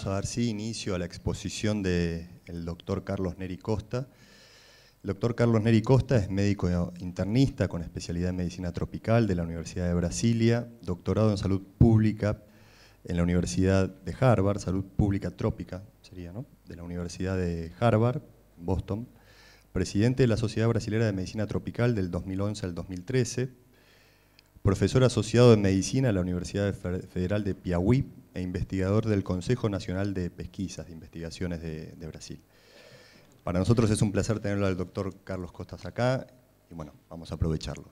vamos a dar sí inicio a la exposición del doctor Carlos Neri Costa. El doctor Carlos Neri Costa es médico internista con especialidad en medicina tropical de la Universidad de Brasilia, doctorado en salud pública en la Universidad de Harvard, salud pública trópica sería, ¿no?, de la Universidad de Harvard, Boston, presidente de la Sociedad Brasilera de Medicina Tropical del 2011 al 2013, profesor asociado en medicina en la Universidad Federal de Piauí e investigador del Consejo Nacional de Pesquisas de Investigaciones de Brasil. Para nosotros es un placer tenerlo al doctor Carlos Costas acá y bueno, vamos a aprovecharlo.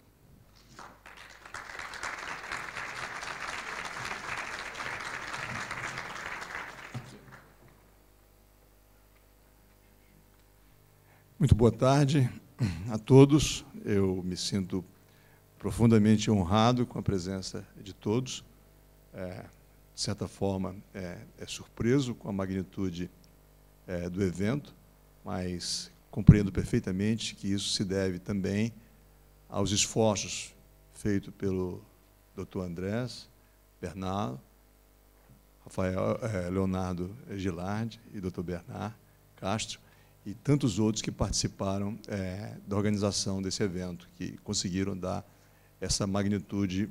Muito boa tarde a todos. Eu me sinto profundamente honrado com a presença de todos. De certa forma, surpreso com a magnitude do evento, mas compreendo perfeitamente que isso se deve também aos esforços feitos pelo Dr. Andrés, Bernardo, Leonardo Gilardi e Dr. Bernard Castro, e tantos outros que participaram da organização desse evento, que conseguiram dar essa magnitude,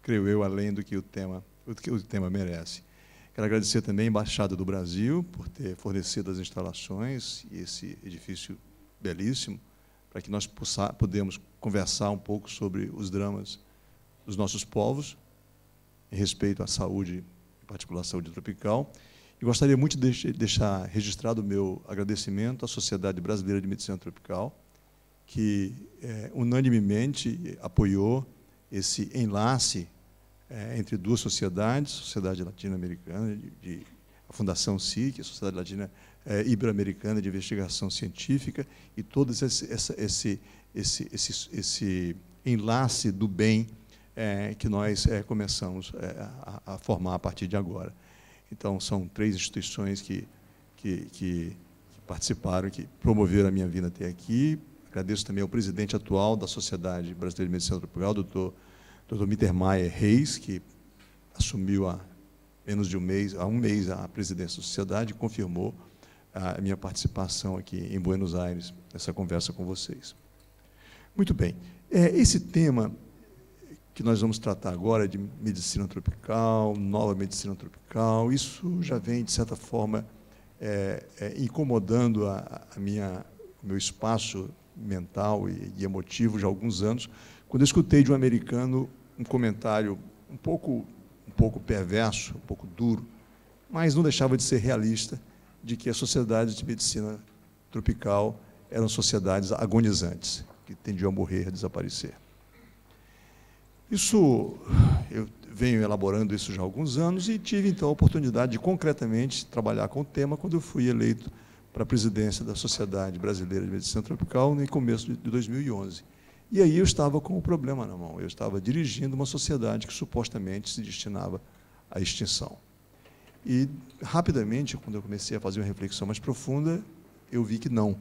creio eu, além do que o tema merece. Quero agradecer também a Embaixada do Brasil por ter fornecido as instalações e esse edifício belíssimo, para que nós podemos conversar um pouco sobre os dramas dos nossos povos, em respeito à saúde, em particular à saúde tropical. E gostaria muito de deixar registrado o meu agradecimento à Sociedade Brasileira de Medicina Tropical, que unanimemente apoiou esse enlace entre duas sociedades, a Sociedade Latino-Americana, a Fundação SIC, a Sociedade Latina Ibero-Americana de Investigação Científica, e todo esse enlace do bem que nós começamos a formar a partir de agora. Então, são três instituições que participaram, que promoveram a minha vinda até aqui. Agradeço também ao presidente atual da Sociedade Brasileira de Medicina Tropical, Dr. Mittermeier Reis, que assumiu há menos de um mês, a presidência da sociedade, e confirmou a minha participação aqui em Buenos Aires, nessa conversa com vocês. Muito bem. Esse tema que nós vamos tratar agora de medicina tropical, nova medicina tropical, isso já vem, de certa forma, incomodando o meu espaço mental e emotivo já há alguns anos, quando eu escutei de um americano um comentário um pouco perverso, um pouco duro, mas não deixava de ser realista, de que as sociedades de medicina tropical eram sociedades agonizantes, que tendiam a morrer, a desaparecer. Isso, eu venho elaborando isso já há alguns anos e tive, então, a oportunidade de, concretamente, trabalhar com o tema quando eu fui eleito para a presidência da Sociedade Brasileira de Medicina Tropical no começo de 2011. E aí eu estava com o problema na mão. Eu estava dirigindo uma sociedade que supostamente se destinava à extinção. E, rapidamente, quando eu comecei a fazer uma reflexão mais profunda, eu vi que não.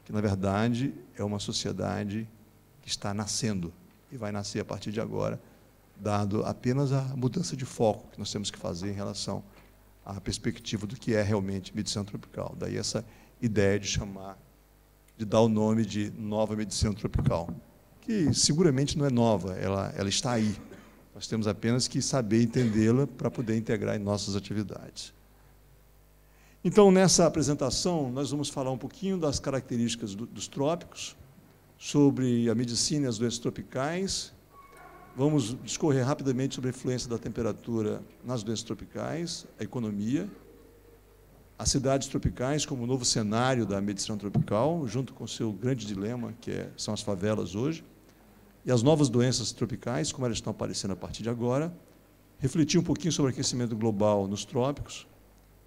Que, na verdade, é uma sociedade que está nascendo e vai nascer a partir de agora, dado apenas a mudança de foco que nós temos que fazer em relação à perspectiva do que é realmente medicina tropical. Daí essa ideia de dar o nome de nova medicina tropical, que seguramente não é nova, ela está aí. Nós temos apenas que saber entendê-la para poder integrar em nossas atividades. Então, nessa apresentação, nós vamos falar um pouquinho das características dos trópicos, sobre a medicina e as doenças tropicais. Vamos discorrer rapidamente sobre a influência da temperatura nas doenças tropicais, a economia, as cidades tropicais como novo cenário da medicina tropical, junto com o seu grande dilema, que são as favelas hoje, e as novas doenças tropicais, como elas estão aparecendo a partir de agora, refletir um pouquinho sobre o aquecimento global nos trópicos,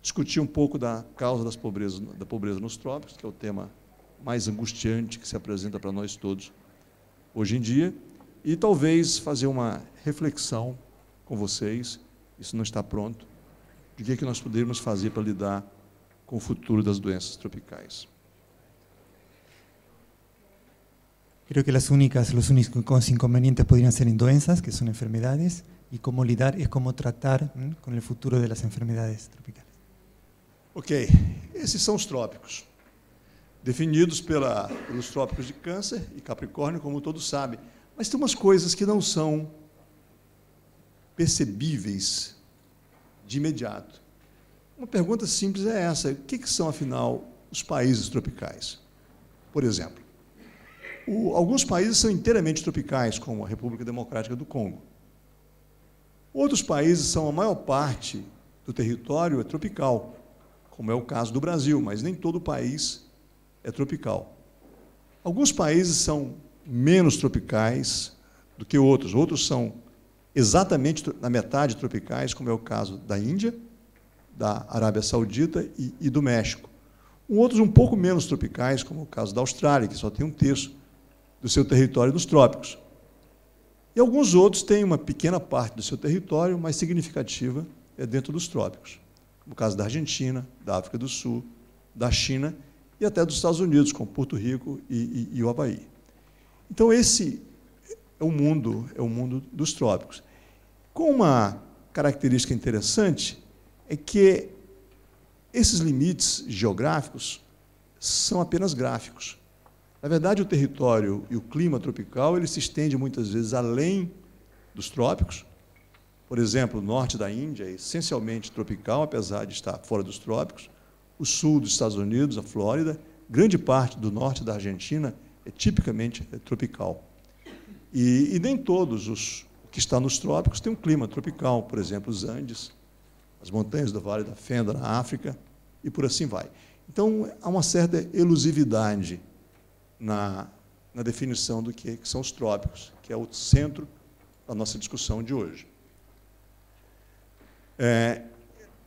discutir um pouco da causa da pobreza nos trópicos, que é o tema mais angustiante que se apresenta para nós todos hoje em dia, e talvez fazer uma reflexão com vocês, isso não está pronto, de o que nós poderíamos fazer para lidar com o futuro das doenças tropicais. Creo que los únicos inconvenientes podrían ser en doenças, que son enfermedades, y cómo lidar es cómo tratar con el futuro de las enfermedades tropicales. Ok, esses são os trópicos, definidos pelos trópicos de Câncer e Capricórnio, como todos sabem. Mas tem umas coisas que não são percebíveis de imediato. Uma pergunta simples é essa: o que são, afinal, os países tropicais? Por exemplo, alguns países são inteiramente tropicais, como a República Democrática do Congo. Outros países são, a maior parte do território é tropical, como é o caso do Brasil, mas nem todo o país é tropical. Alguns países são menos tropicais do que outros. Outros são exatamente na metade tropicais, como é o caso da Índia, da Arábia Saudita e do México. Outros um pouco menos tropicais, como o caso da Austrália, que só tem 1/3 do seu território nos trópicos. E alguns outros têm uma pequena parte do seu território, mais significativa, dentro dos trópicos. No caso da Argentina, da África do Sul, da China e até dos Estados Unidos, como Porto Rico e o Havaí. Então, esse é o mundo dos trópicos. Com uma característica interessante, é que esses limites geográficos são apenas gráficos. Na verdade, o território e o clima tropical ele se estende muitas vezes além dos trópicos. Por exemplo, o norte da Índia é essencialmente tropical, apesar de estar fora dos trópicos. O sul dos Estados Unidos, a Flórida, grande parte do norte da Argentina é tipicamente tropical. E nem todos os que estão nos trópicos têm um clima tropical. Por exemplo, os Andes, as montanhas do Vale da Fenda, na África, e por assim vai. Então, há uma certa elusividade na definição do que são os trópicos, que é o centro da nossa discussão de hoje.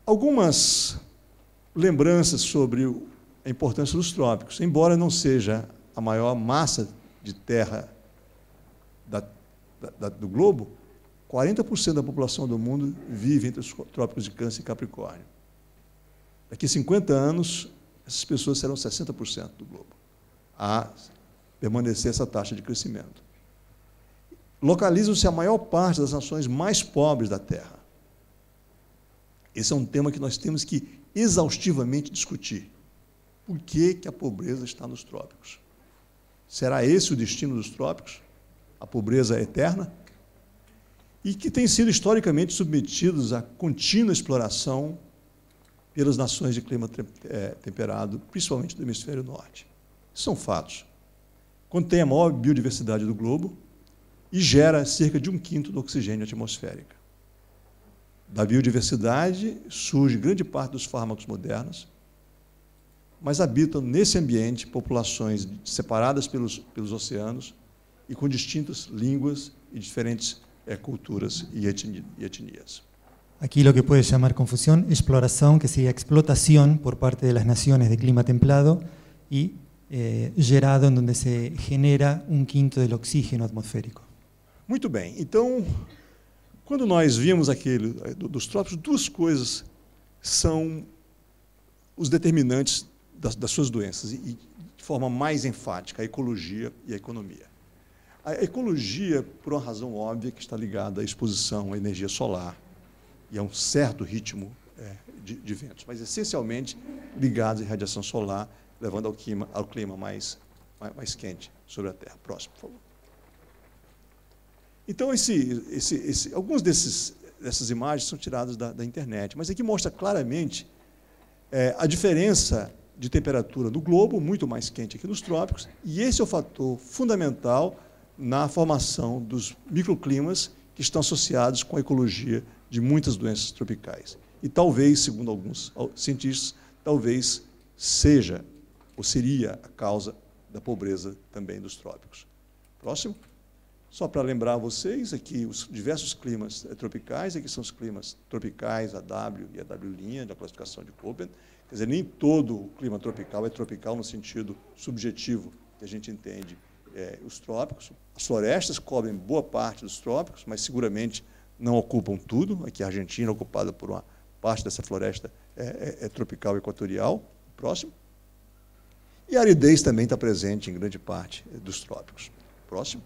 Algumas lembranças sobre a importância dos trópicos. Embora não seja a maior massa de terra do globo, 40% da população do mundo vive entre os trópicos de Câncer e Capricórnio. Daqui a 50 anos, essas pessoas serão 60% do globo, a permanecer essa taxa de crescimento. Localizam-se a maior parte das nações mais pobres da Terra. Esse é um tema que nós temos que exaustivamente discutir. Por que a pobreza está nos trópicos? Será esse o destino dos trópicos? A pobreza eterna? E que têm sido historicamente submetidos a contínua exploração pelas nações de clima temperado, principalmente do hemisfério norte. São fatos. Contém a maior biodiversidade do globo e gera cerca de 1/5 do oxigênio atmosférico. Da biodiversidade surge grande parte dos fármacos modernos, mas habitam nesse ambiente populações separadas pelos oceanos e com distintas línguas e diferentes culturas e etnias. Aquí lo que puede llamar confusión, exploración, que sería explotación por parte de las naciones de clima templado y gerado en donde se genera 1/5 del oxígeno atmosférico. Muito bem. Então, quando nós vimos aquele dos trópicos, duas coisas são os determinantes das suas doenças, e de forma mais enfática, a ecologia e a economia. A ecologia, por uma razão óbvia, que está ligada à exposição à energia solar e a um certo ritmo de ventos, mas essencialmente ligados à radiação solar, levando ao clima mais quente sobre a Terra. Próximo, por favor. Então, algumas dessas imagens são tiradas da internet, mas aqui mostra claramente a diferença de temperatura do globo, muito mais quente aqui nos trópicos, e esse é o fator fundamental na formação dos microclimas que estão associados com a ecologia de muitas doenças tropicais. E talvez, segundo alguns cientistas, talvez seja ou seria a causa da pobreza também dos trópicos. Próximo. Só para lembrar a vocês, aqui os diversos climas tropicais, aqui são os climas tropicais, a W e a W', da classificação de Köppen. Quer dizer, nem todo o clima tropical é tropical no sentido subjetivo que a gente entende os trópicos. As florestas cobrem boa parte dos trópicos, mas seguramente não ocupam tudo. Aqui a Argentina, ocupada por uma parte dessa floresta, é tropical equatorial. Próximo. E a aridez também está presente em grande parte dos trópicos. Próximo.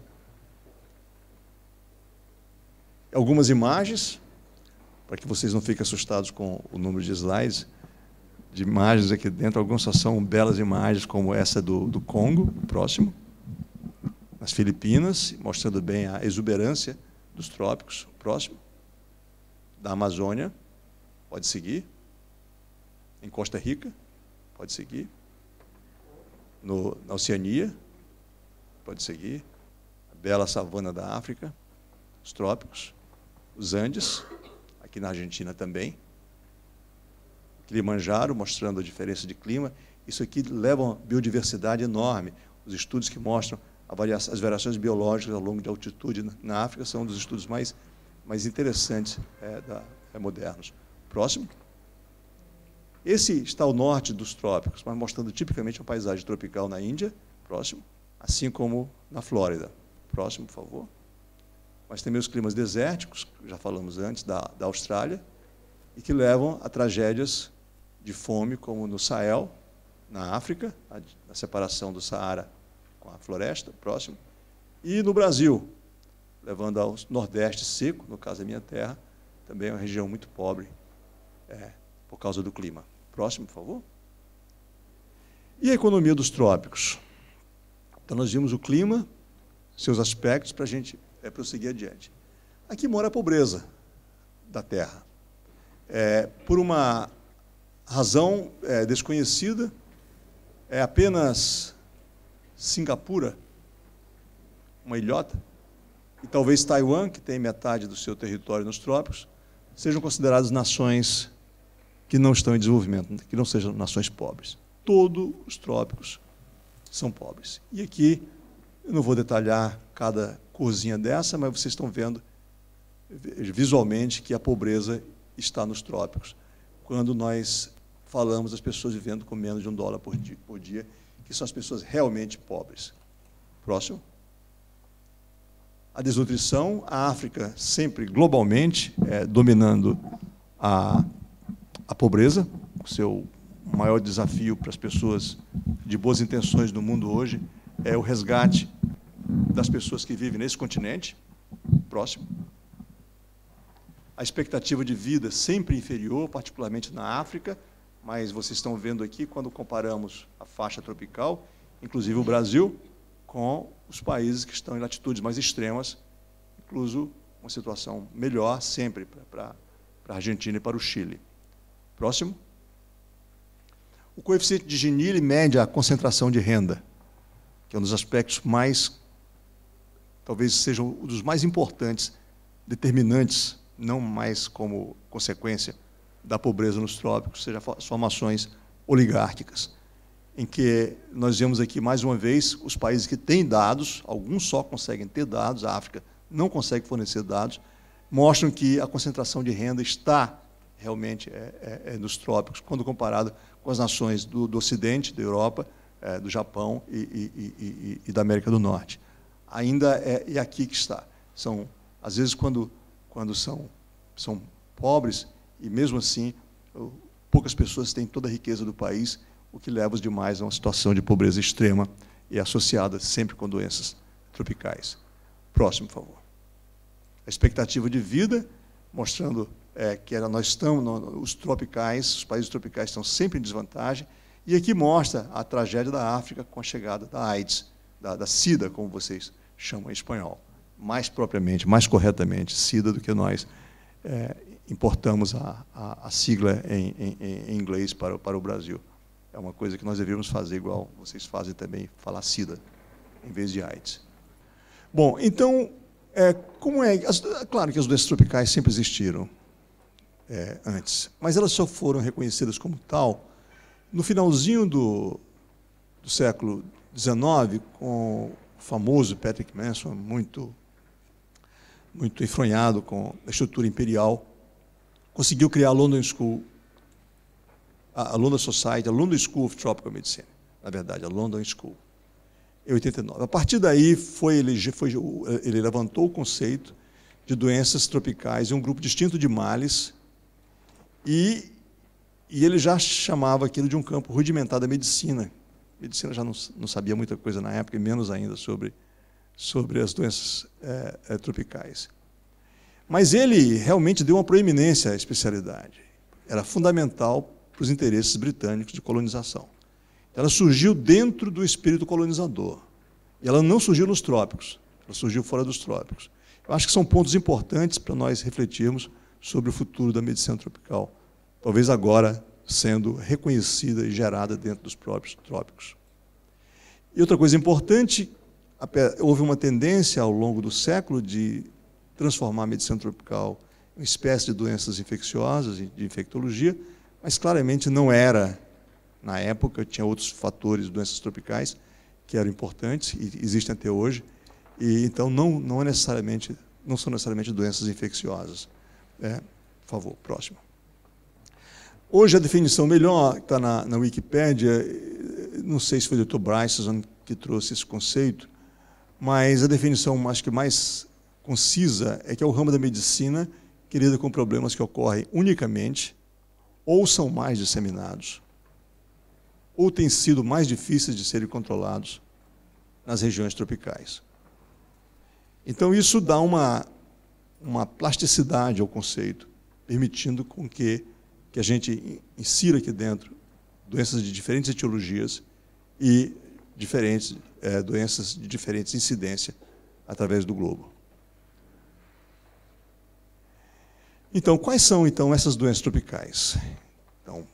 Algumas imagens, para que vocês não fiquem assustados com o número de slides, de imagens aqui dentro. Algumas só são belas imagens, como essa do Congo, próximo. Nas Filipinas, mostrando bem a exuberância dos trópicos, próximo. Da Amazônia, pode seguir. Em Costa Rica, pode seguir. Na Oceania, pode seguir. A bela savana da África, os trópicos. Os Andes, aqui na Argentina também. Kilimanjaro, mostrando a diferença de clima. Isso aqui leva a uma biodiversidade enorme. Os estudos que mostram as variações biológicas ao longo de altitude na África são um dos estudos mais interessantes modernos. Próximo. Esse está ao norte dos trópicos, mas mostrando tipicamente uma paisagem tropical na Índia. Próximo. Assim como na Flórida. Próximo, por favor. Mas também os climas desérticos, que já falamos antes, da Austrália, e que levam a tragédias de fome, como no Sahel, na África, a separação do Saara com a floresta, próximo, e no Brasil, levando ao Nordeste seco, no caso da minha terra, também é uma região muito pobre, por causa do clima. Próximo, por favor. E a economia dos trópicos? Então, nós vimos o clima, seus aspectos, para a gente prosseguir adiante. Aqui mora a pobreza da terra. Por uma razão desconhecida, é apenas Singapura, uma ilhota, e talvez Taiwan, que tem metade do seu território nos trópicos, sejam consideradas nações que não estão em desenvolvimento, que não sejam nações pobres. Todos os trópicos são pobres. E aqui, eu não vou detalhar cada corzinha dessa, mas vocês estão vendo visualmente que a pobreza está nos trópicos. Quando nós falamos das pessoas vivendo com menos de $1 por dia, que são as pessoas realmente pobres. Próximo. A desnutrição, a África sempre globalmente dominando a pobreza, o seu maior desafio para as pessoas de boas intenções no mundo hoje é o resgate das pessoas que vivem nesse continente. Próximo. A expectativa de vida sempre inferior, particularmente na África, mas vocês estão vendo aqui, quando comparamos a faixa tropical, inclusive o Brasil, com os países que estão em latitudes mais extremas, incluso uma situação melhor sempre para a Argentina e para o Chile. Próximo. O coeficiente de Gini, ele mede a concentração de renda, que é um dos aspectos mais, talvez seja um dos mais importantes, determinantes, não mais como consequência da pobreza nos trópicos, seja as formações oligárquicas, em que nós vemos aqui, mais uma vez, os países que têm dados, alguns só conseguem ter dados, a África não consegue fornecer dados, mostram que a concentração de renda está realmente nos trópicos, quando comparado com as nações do Ocidente, da Europa, do Japão e da América do Norte. Ainda é aqui que está. Às vezes, quando são pobres, e mesmo assim, poucas pessoas têm toda a riqueza do país, o que leva os demais a uma situação de pobreza extrema e associada sempre com doenças tropicais. Próximo, por favor. A expectativa de vida, mostrando que nós estamos, os países tropicais estão sempre em desvantagem, e aqui mostra a tragédia da África com a chegada da AIDS, da SIDA, como vocês chamam em espanhol. Mais propriamente, mais corretamente, SIDA do que nós importamos a sigla em inglês para o Brasil. É uma coisa que nós deveríamos fazer igual vocês fazem também, falar SIDA, em vez de AIDS. Bom, então, claro que as doenças tropicais sempre existiram antes, mas elas só foram reconhecidas como tal no finalzinho do século XIX, com o famoso Patrick Manson, muito enfronhado com a estrutura imperial, conseguiu criar a London School, a London Society, a London School of Tropical Medicine, na verdade, a London School, em 89. A partir daí, ele levantou o conceito de doenças tropicais em um grupo distinto de males, e ele já chamava aquilo de um campo rudimentar da medicina. A medicina já não sabia muita coisa na época, e menos ainda sobre sobre as doenças tropicais. Mas ele realmente deu uma proeminência à especialidade. Era fundamental para os interesses britânicos de colonização. Ela surgiu dentro do espírito colonizador. E ela não surgiu nos trópicos, ela surgiu fora dos trópicos. Eu acho que são pontos importantes para nós refletirmos sobre o futuro da medicina tropical, talvez agora sendo reconhecida e gerada dentro dos próprios trópicos. E outra coisa importante, houve uma tendência ao longo do século de transformar a medicina tropical em uma espécie de doenças infecciosas, de infectologia, mas claramente não era, na época, tinha outros fatores de doenças tropicais que eram importantes e existem até hoje, e então não são necessariamente doenças infecciosas. Por favor, próximo. Hoje a definição melhor está na Wikipédia, não sei se foi o Dr. Bryson que trouxe esse conceito, mas a definição, acho que mais concisa, é que é o ramo da medicina que lida com problemas que ocorrem unicamente, ou são mais disseminados, ou têm sido mais difíceis de serem controlados nas regiões tropicais. Então, isso dá uma plasticidade ao conceito, permitindo com que a gente insira aqui dentro doenças de diferentes etiologias e doenças de diferentes incidências através do globo. Então, quais são, então, essas doenças tropicais? Então,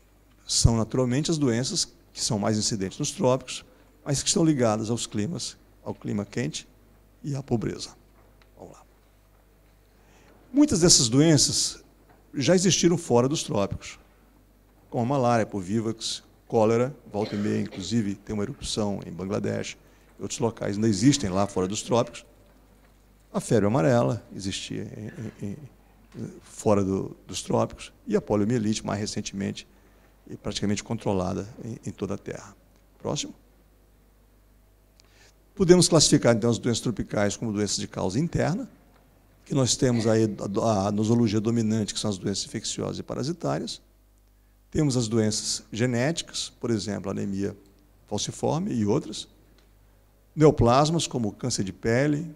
são naturalmente as doenças que são mais incidentes nos trópicos, mas que estão ligadas ao clima quente e à pobreza. Vamos lá. Muitas dessas doenças já existiram fora dos trópicos, como a malária por Vivax, cólera, volta e meia, inclusive tem uma erupção em Bangladesh, e outros locais ainda existem lá fora dos trópicos. A febre amarela existia fora dos trópicos, e a poliomielite, mais recentemente, e praticamente controlada em toda a Terra. Próximo. Podemos classificar, então, as doenças tropicais como doenças de causa interna, que nós temos aí a nosologia dominante, que são as doenças infecciosas e parasitárias. Temos as doenças genéticas, por exemplo, a anemia falciforme e outras. Neoplasmas, como o câncer de pele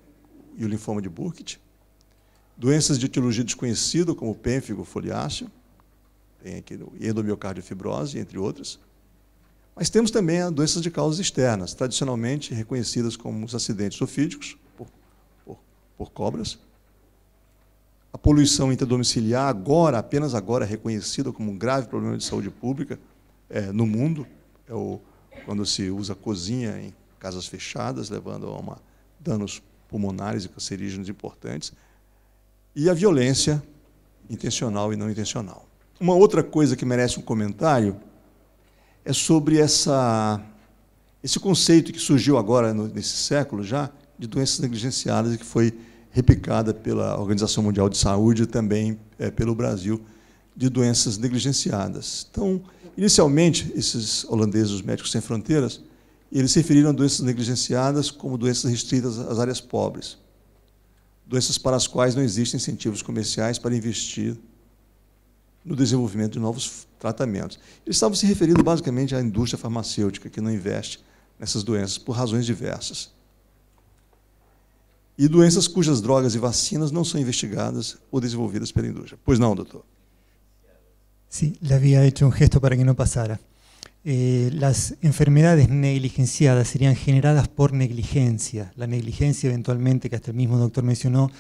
e o linfoma de Burkitt. Doenças de etiologia desconhecida, como o pênfigo foliáceo, tem aqui e endomiocardiofibrose, entre outras. Mas temos também as doenças de causas externas, tradicionalmente reconhecidas como os acidentes ofídicos, por cobras. A poluição interdomiciliar, apenas agora reconhecida como um grave problema de saúde pública no mundo, quando se usa cozinha em casas fechadas, levando a danos pulmonares e cancerígenos importantes. E a violência intencional e não intencional. Uma outra coisa que merece um comentário é sobre esse conceito que surgiu agora, nesse século já, de doenças negligenciadas, e que foi replicada pela Organização Mundial de Saúde e também pelo Brasil, de doenças negligenciadas. Então, inicialmente, esses holandeses, os Médicos Sem Fronteiras, eles se referiram a doenças negligenciadas como doenças restritas às áreas pobres, doenças para as quais não existem incentivos comerciais para investir no desenvolvimento de novos tratamentos. Eles estavam se referindo basicamente à indústria farmacêutica, que não investe nessas doenças por razões diversas. E doenças cujas drogas e vacinas não são investigadas ou desenvolvidas pela indústria. Pois não, doutor? Sí, le había hecho un gesto para que no pasara. Las enfermedades negligenciadas serían generadas por negligencia. La negligencia eventualmente, que hasta el mismo doctor mencionó,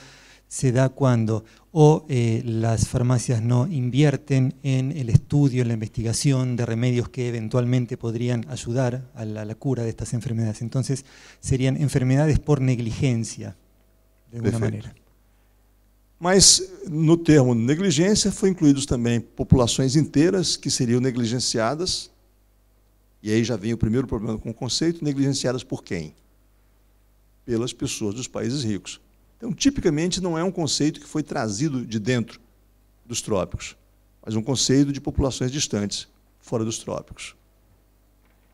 se da cuando las farmacias no invierten en el estudio, en la investigación de remedios que eventualmente podrían ayudar a la cura de estas enfermedades. Entonces, serían enfermedades por negligencia, de alguna maneira. Mas, no termo negligência, foi incluídos também populações inteiras que seriam negligenciadas, e aí já vem o primeiro problema com o conceito, negligenciadas por quem? Pelas pessoas dos países ricos. Então, tipicamente, não é um conceito que foi trazido de dentro dos trópicos, mas um conceito de populações distantes, fora dos trópicos.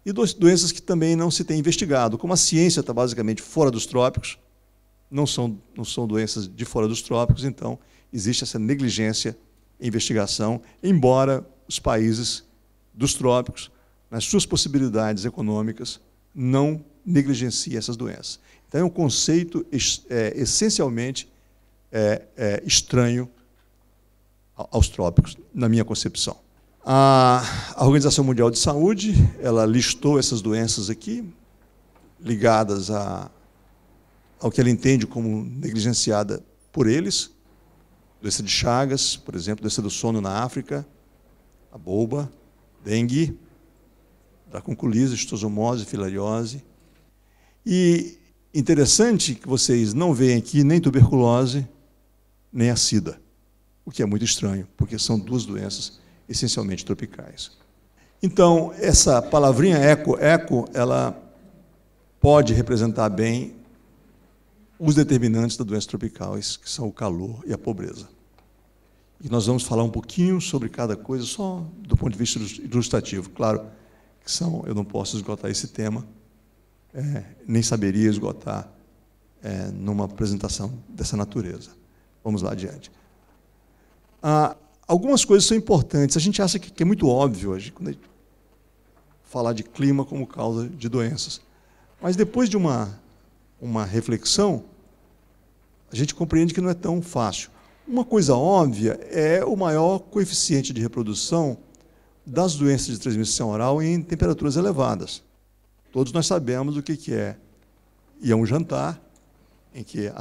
E doenças que também não se tem investigado. Como a ciência está basicamente fora dos trópicos, não são doenças de fora dos trópicos, então existe essa negligência em investigação, embora os países dos trópicos, nas suas possibilidades econômicas, não negligencia essas doenças. Então, é um conceito essencialmente estranho aos trópicos, na minha concepção. A Organização Mundial de Saúde, ela listou essas doenças aqui, ligadas ao que ela entende como negligenciada por eles. Doença de Chagas, por exemplo, doença do sono na África, a bolba, dengue, dracunculise, schistosomose, filariose. E interessante que vocês não veem aqui nem tuberculose, nem a sida, o que é muito estranho, porque são duas doenças essencialmente tropicais. Então, essa palavrinha eco, ela pode representar bem os determinantes da doença tropicais, que são o calor e a pobreza. E nós vamos falar um pouquinho sobre cada coisa, só do ponto de vista ilustrativo. Claro que eu não posso esgotar esse tema, nem saberia esgotar numa apresentação dessa natureza. Vamos lá adiante. Algumas coisas são importantes. A gente acha que é muito óbvio hoje, quando a gente falar de clima como causa de doenças. Mas depois de uma reflexão, a gente compreende que não é tão fácil. Uma coisa óbvia é o maior coeficiente de reprodução das doenças de transmissão oral em temperaturas elevadas. Todos nós sabemos o que é. E é um jantar em que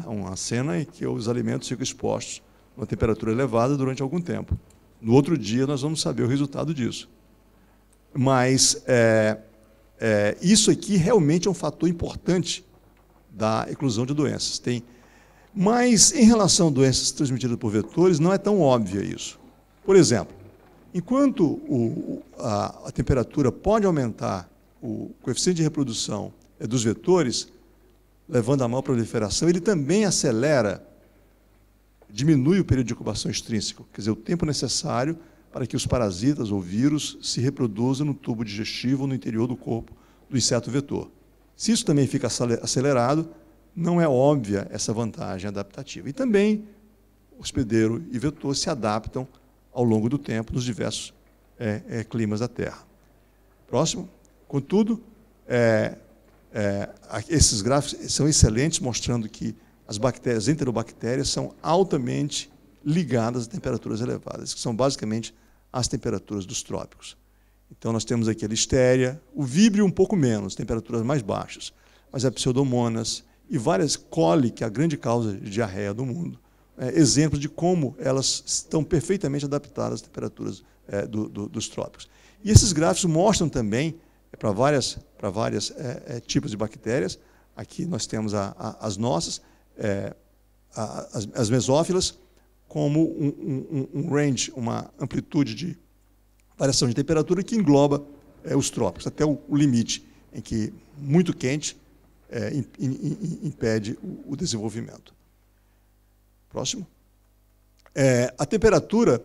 uma cena em que os alimentos ficam expostos a uma temperatura elevada durante algum tempo. No outro dia nós vamos saber o resultado disso. Mas isso aqui realmente é um fator importante da eclosão de doenças. Mas, em relação a doenças transmitidas por vetores, não é tão óbvio isso. Por exemplo, enquanto a temperatura pode aumentar o coeficiente de reprodução dos vetores, levando a maior proliferação, ele também diminui o período de incubação extrínseco, quer dizer, o tempo necessário para que os parasitas ou vírus se reproduzam no tubo digestivo ou no interior do corpo do inseto vetor. Se isso também fica acelerado, não é óbvia essa vantagem adaptativa. E também hospedeiro e vetor se adaptam ao longo do tempo nos diversos climas da Terra. Próximo. Contudo, esses gráficos são excelentes, mostrando que as enterobactérias são altamente ligadas a temperaturas elevadas, que são basicamente as temperaturas dos trópicos. Então, nós temos aqui a listéria, o víbrio um pouco menos, temperaturas mais baixas, mas a pseudomonas e várias coli, que é a grande causa de diarreia do mundo, exemplos de como elas estão perfeitamente adaptadas às temperaturas dos trópicos. E esses gráficos mostram também, para vários tipos de bactérias, aqui nós temos as nossas, as mesófilas, como um range, uma amplitude de variação de temperatura que engloba os trópicos, até o limite em que muito quente impede o desenvolvimento. Próximo. A temperatura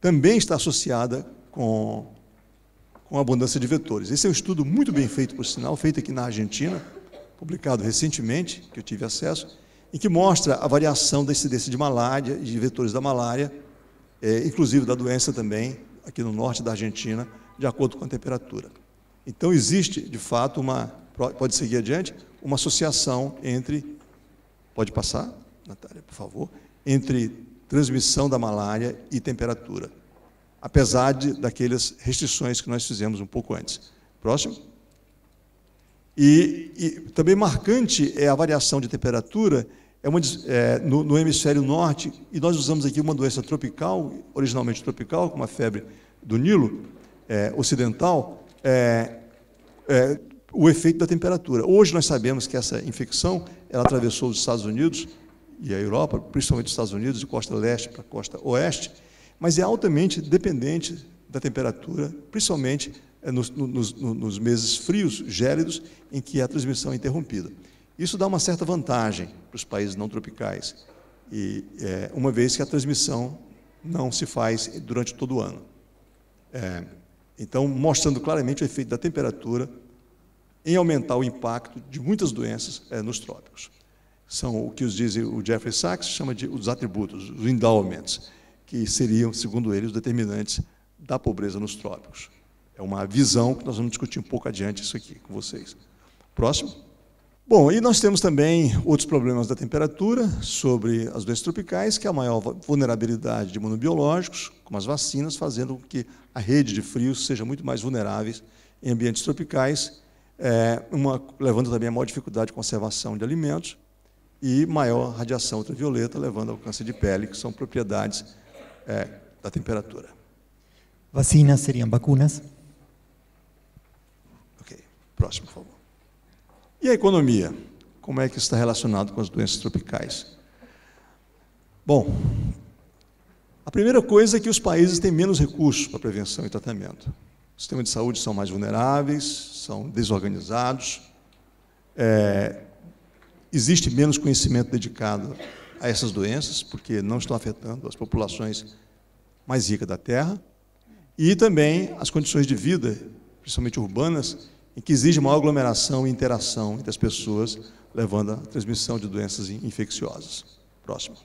também está associada com a abundância de vetores. Esse é um estudo muito bem feito, por sinal, feito aqui na Argentina, publicado recentemente, que eu tive acesso, em que mostra a variação da incidência de malária e de vetores da malária, inclusive da doença também, aqui no norte da Argentina, de acordo com a temperatura. Então, existe, de fato, pode seguir adiante, uma associação entre, pode passar, Natália, por favor, entre transmissão da malária e temperatura, apesar daquelas restrições que nós fizemos um pouco antes. Próximo. E também marcante é a variação de temperatura no hemisfério norte, e nós usamos aqui uma doença tropical, originalmente tropical, como a febre do Nilo ocidental, o efeito da temperatura. Hoje nós sabemos que essa infecção ela atravessou os Estados Unidos e a Europa, principalmente os Estados Unidos, de costa leste para a costa oeste, mas é altamente dependente da temperatura, principalmente nos meses frios, gélidos, em que a transmissão é interrompida. Isso dá uma certa vantagem para os países não tropicais, uma vez que a transmissão não se faz durante todo o ano. Então, mostrando claramente o efeito da temperatura em aumentar o impacto de muitas doenças nos trópicos. São o que o Jeffrey Sachs chama de os atributos, os endowments, que seriam, segundo ele, os determinantes da pobreza nos trópicos. É uma visão que nós vamos discutir um pouco adiante isso aqui com vocês. Próximo. Bom, e nós temos também outros problemas da temperatura sobre as doenças tropicais, que é a maior vulnerabilidade de imunobiológicos, como as vacinas, fazendo com que a rede de frios seja muito mais vulnerável em ambientes tropicais, levando também a maior dificuldade de conservação de alimentos e maior radiação ultravioleta, levando ao câncer de pele, que são propriedades da temperatura. Vacinas seriam vacunas. Ok, próximo, por favor. E a economia? Como é que está relacionado com as doenças tropicais? Bom, a primeira coisa é que os países têm menos recursos para prevenção e tratamento. Os sistemas de saúde são mais vulneráveis, são desorganizados, existe menos conhecimento dedicado a essas doenças, porque não estão afetando as populações mais ricas da Terra, e também as condições de vida, principalmente urbanas, em que exige maior aglomeração e interação entre as pessoas, levando à transmissão de doenças infecciosas. Próximo.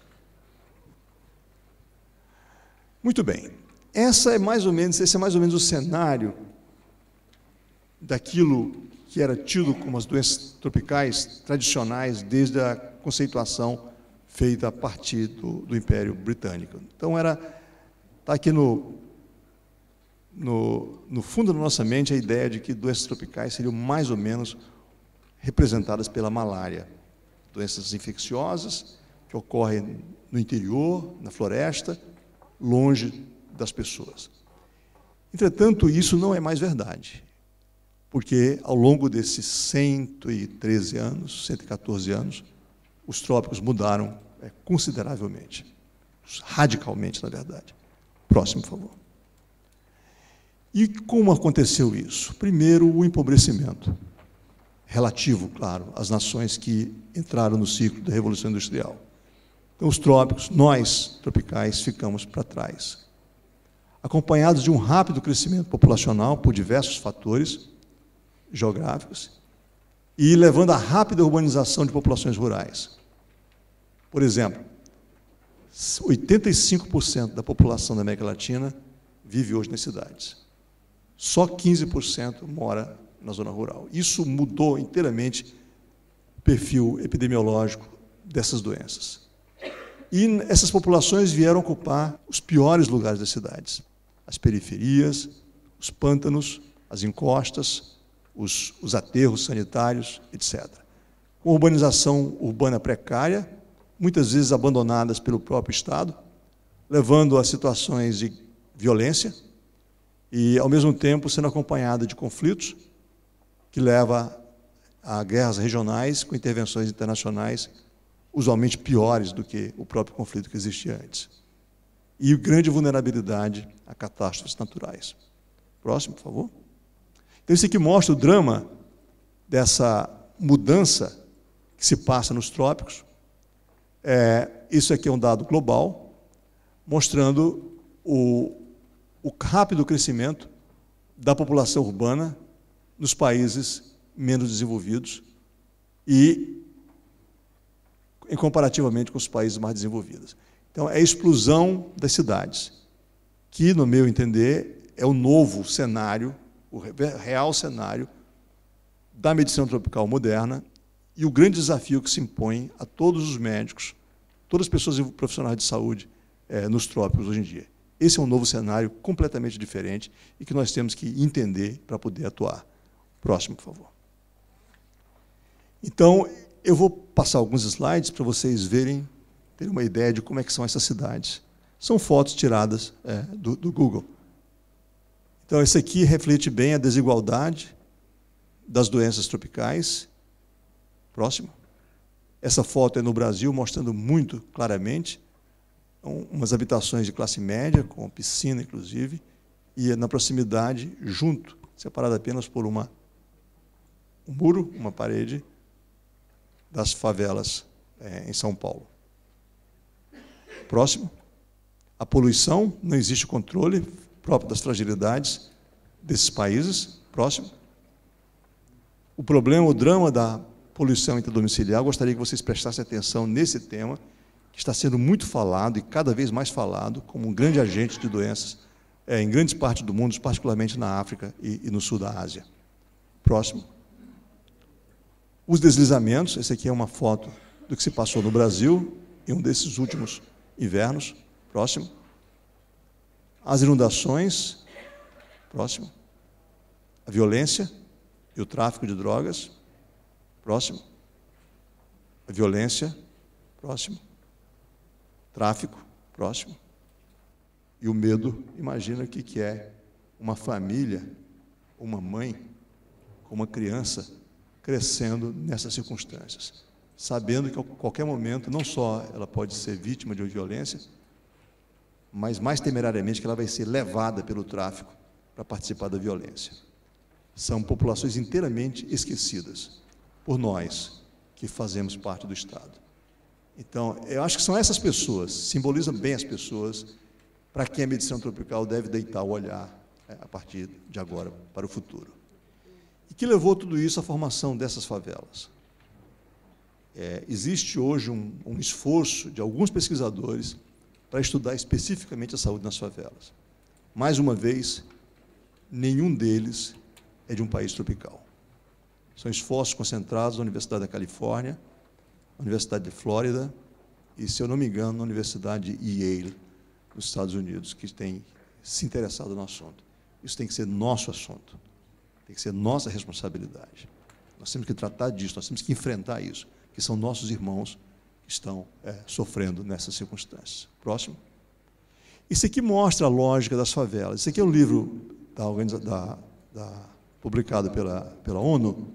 Muito bem. Esse é mais ou menos o cenário daquilo que era tido como as doenças tropicais tradicionais desde a conceituação feita a partir do Império Britânico. Então, está aqui no fundo da nossa mente a ideia de que doenças tropicais seriam mais ou menos representadas pela malária. Doenças infecciosas que ocorrem no interior, na floresta, longe das pessoas. Entretanto, isso não é mais verdade, porque ao longo desses 113 anos, 114 anos, os trópicos mudaram consideravelmente, radicalmente, na verdade. Próximo, por favor. E como aconteceu isso? Primeiro, o empobrecimento, relativo, claro, às nações que entraram no ciclo da Revolução Industrial. Então, os trópicos, nós, tropicais, ficamos para trás. Acompanhados de um rápido crescimento populacional por diversos fatores geográficos e levando à rápida urbanização de populações rurais. Por exemplo, 85% da população da América Latina vive hoje nas cidades. Só 15% mora na zona rural. Isso mudou inteiramente o perfil epidemiológico dessas doenças. E essas populações vieram ocupar os piores lugares das cidades. As periferias, os pântanos, as encostas, os aterros sanitários, etc. Com urbanização urbana precária, muitas vezes abandonadas pelo próprio Estado, levando a situações de violência, e, ao mesmo tempo, sendo acompanhada de conflitos que leva a guerras regionais com intervenções internacionais usualmente piores do que o próprio conflito que existia antes. E grande vulnerabilidade a catástrofes naturais. Próximo, por favor. Então, isso aqui mostra o drama dessa mudança que se passa nos trópicos. Isso aqui é um dado global, mostrando o rápido crescimento da população urbana nos países menos desenvolvidos e comparativamente com os países mais desenvolvidos. Então, é a explosão das cidades, que, no meu entender, é o novo cenário, o real cenário da medicina tropical moderna e o grande desafio que se impõe a todos os médicos, todas as pessoas profissionais de saúde nos trópicos hoje em dia. Esse é um novo cenário completamente diferente e que nós temos que entender para poder atuar. Próximo, por favor. Então, eu vou passar alguns slides para vocês verem, terem uma ideia de como é que são essas cidades. São fotos tiradas do Google. Então, esse aqui reflete bem a desigualdade das doenças tropicais. Próximo. Essa foto é no Brasil, mostrando muito claramente umas habitações de classe média, com piscina, inclusive, e na proximidade, junto, separada apenas por um muro, uma parede, das favelas em São Paulo. Próximo. A poluição, não existe controle próprio das fragilidades desses países. Próximo. O problema, o drama da poluição intradomiciliar, gostaria que vocês prestassem atenção nesse tema, que está sendo muito falado e cada vez mais falado como um grande agente de doenças em grandes partes do mundo, particularmente na África e no sul da Ásia. Próximo. Os deslizamentos, essa aqui é uma foto do que se passou no Brasil em um desses últimos invernos. Próximo. As inundações. Próximo. A violência e o tráfico de drogas. Próximo. A violência. Próximo. Tráfico. Próximo. E o medo. Imagina o que é uma família, uma mãe, com uma criança crescendo nessas circunstâncias, sabendo que a qualquer momento, não só ela pode ser vítima de uma violência, mas mais temerariamente que ela vai ser levada pelo tráfico para participar da violência. São populações inteiramente esquecidas por nós que fazemos parte do Estado. Então, eu acho que são essas pessoas, simbolizam bem as pessoas para quem a medicina tropical deve deitar o olhar a partir de agora para o futuro. E que levou tudo isso à formação dessas favelas? Existe hoje um esforço de alguns pesquisadores para estudar especificamente a saúde nas favelas. Mais uma vez, nenhum deles é de um país tropical. São esforços concentrados na Universidade da Califórnia, na Universidade de Flórida e, se eu não me engano, na Universidade de Yale, nos Estados Unidos, que tem se interessado no assunto. Isso tem que ser nosso assunto, tem que ser nossa responsabilidade. Nós temos que tratar disso, nós temos que enfrentar isso, que são nossos irmãos que estão sofrendo nessas circunstâncias. Próximo. Isso aqui mostra a lógica das favelas. Isso aqui é um livro publicado pela ONU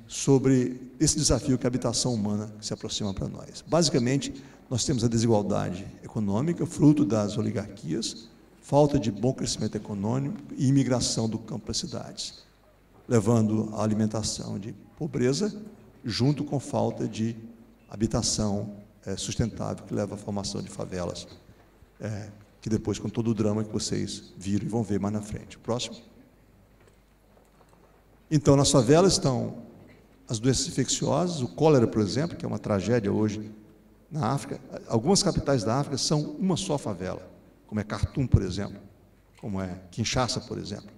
sobre esse desafio que a habitação humana se aproxima para nós. Basicamente, nós temos a desigualdade econômica, fruto das oligarquias, falta de bom crescimento econômico e imigração do campo para as cidades, levando à alimentação de pobreza, junto com falta de habitação sustentável, que leva à formação de favelas, que depois, com todo o drama que vocês viram e vão ver mais na frente. Próximo. Então, nas favelas estão as doenças infecciosas, o cólera, por exemplo, que é uma tragédia hoje na África. Algumas capitais da África são uma só favela, como é Khartoum, por exemplo, como é Kinshasa, por exemplo.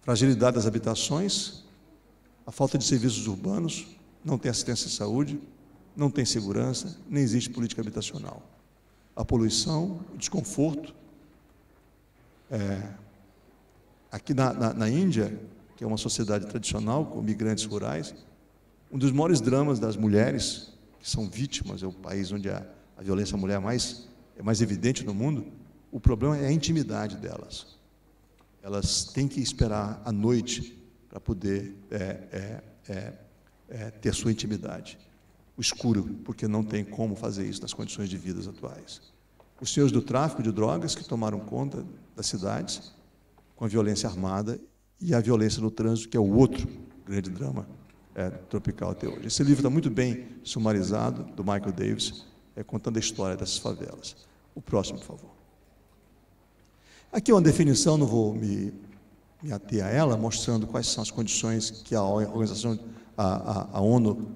Fragilidade das habitações, a falta de serviços urbanos, não tem assistência à saúde, não tem segurança, nem existe política habitacional. A poluição, o desconforto. Aqui na Índia, que é uma sociedade tradicional, com migrantes rurais, um dos maiores dramas das mulheres, que são vítimas, é o país onde a violência à mulher é mais evidente no mundo, o problema é a intimidade delas. Elas têm que esperar a noite para poder ter sua intimidade. O escuro, porque não tem como fazer isso nas condições de vida atuais. Os senhores do tráfico de drogas que tomaram conta das cidades com a violência armada e a violência no trânsito, que é o outro grande drama tropical até hoje. Esse livro está muito bem sumarizado, do Michael Davis, contando a história dessas favelas. O próximo, por favor. Aqui é uma definição, não vou me ater a ela, mostrando quais são as condições que a organização, a ONU,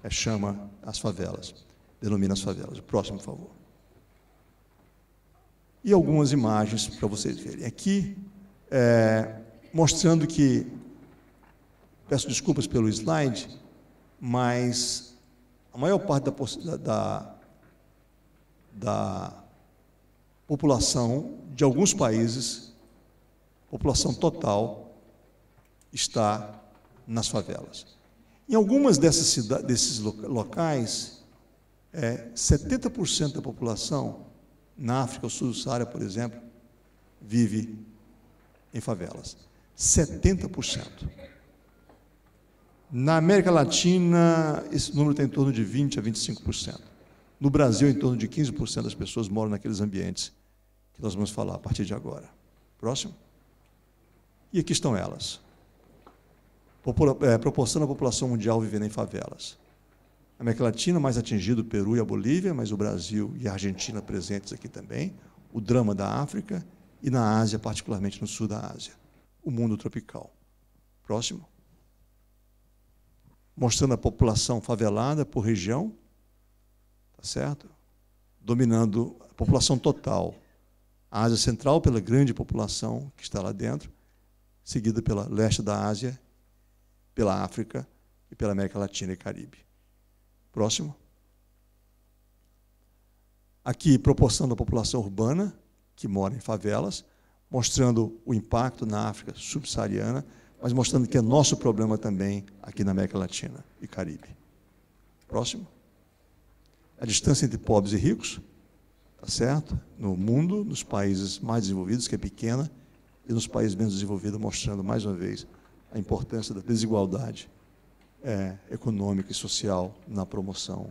chama as favelas, denomina as favelas. O próximo, por favor. E algumas imagens para vocês verem. Aqui, mostrando que, peço desculpas pelo slide, mas a maior parte da população de alguns países, população total, está nas favelas. Em algumas desses locais, 70% da população, na África, o sul do Saara, por exemplo, vive em favelas. 70%. Na América Latina, esse número está em torno de 20% a 25%. No Brasil, em torno de 15% das pessoas moram naqueles ambientes que nós vamos falar a partir de agora. Próximo. E aqui estão elas. Proporção da população mundial vivendo em favelas. A América Latina, mais atingido, o Peru e a Bolívia, mas o Brasil e a Argentina presentes aqui também. O drama da África e na Ásia, particularmente no sul da Ásia. O mundo tropical. Próximo. Mostrando a população favelada por região, tá certo? Dominando a população total. A Ásia Central pela grande população que está lá dentro, seguida pela leste da Ásia pela África e pela América Latina e Caribe. Próximo. Aqui, proporção da população urbana que mora em favelas, mostrando o impacto na África subsaariana, mas mostrando que é nosso problema também aqui na América Latina e Caribe. Próximo. A distância entre pobres e ricos, tá certo? No mundo, nos países mais desenvolvidos, que é pequena, e nos países menos desenvolvidos, mostrando, mais uma vez, a importância da desigualdade econômica e social na promoção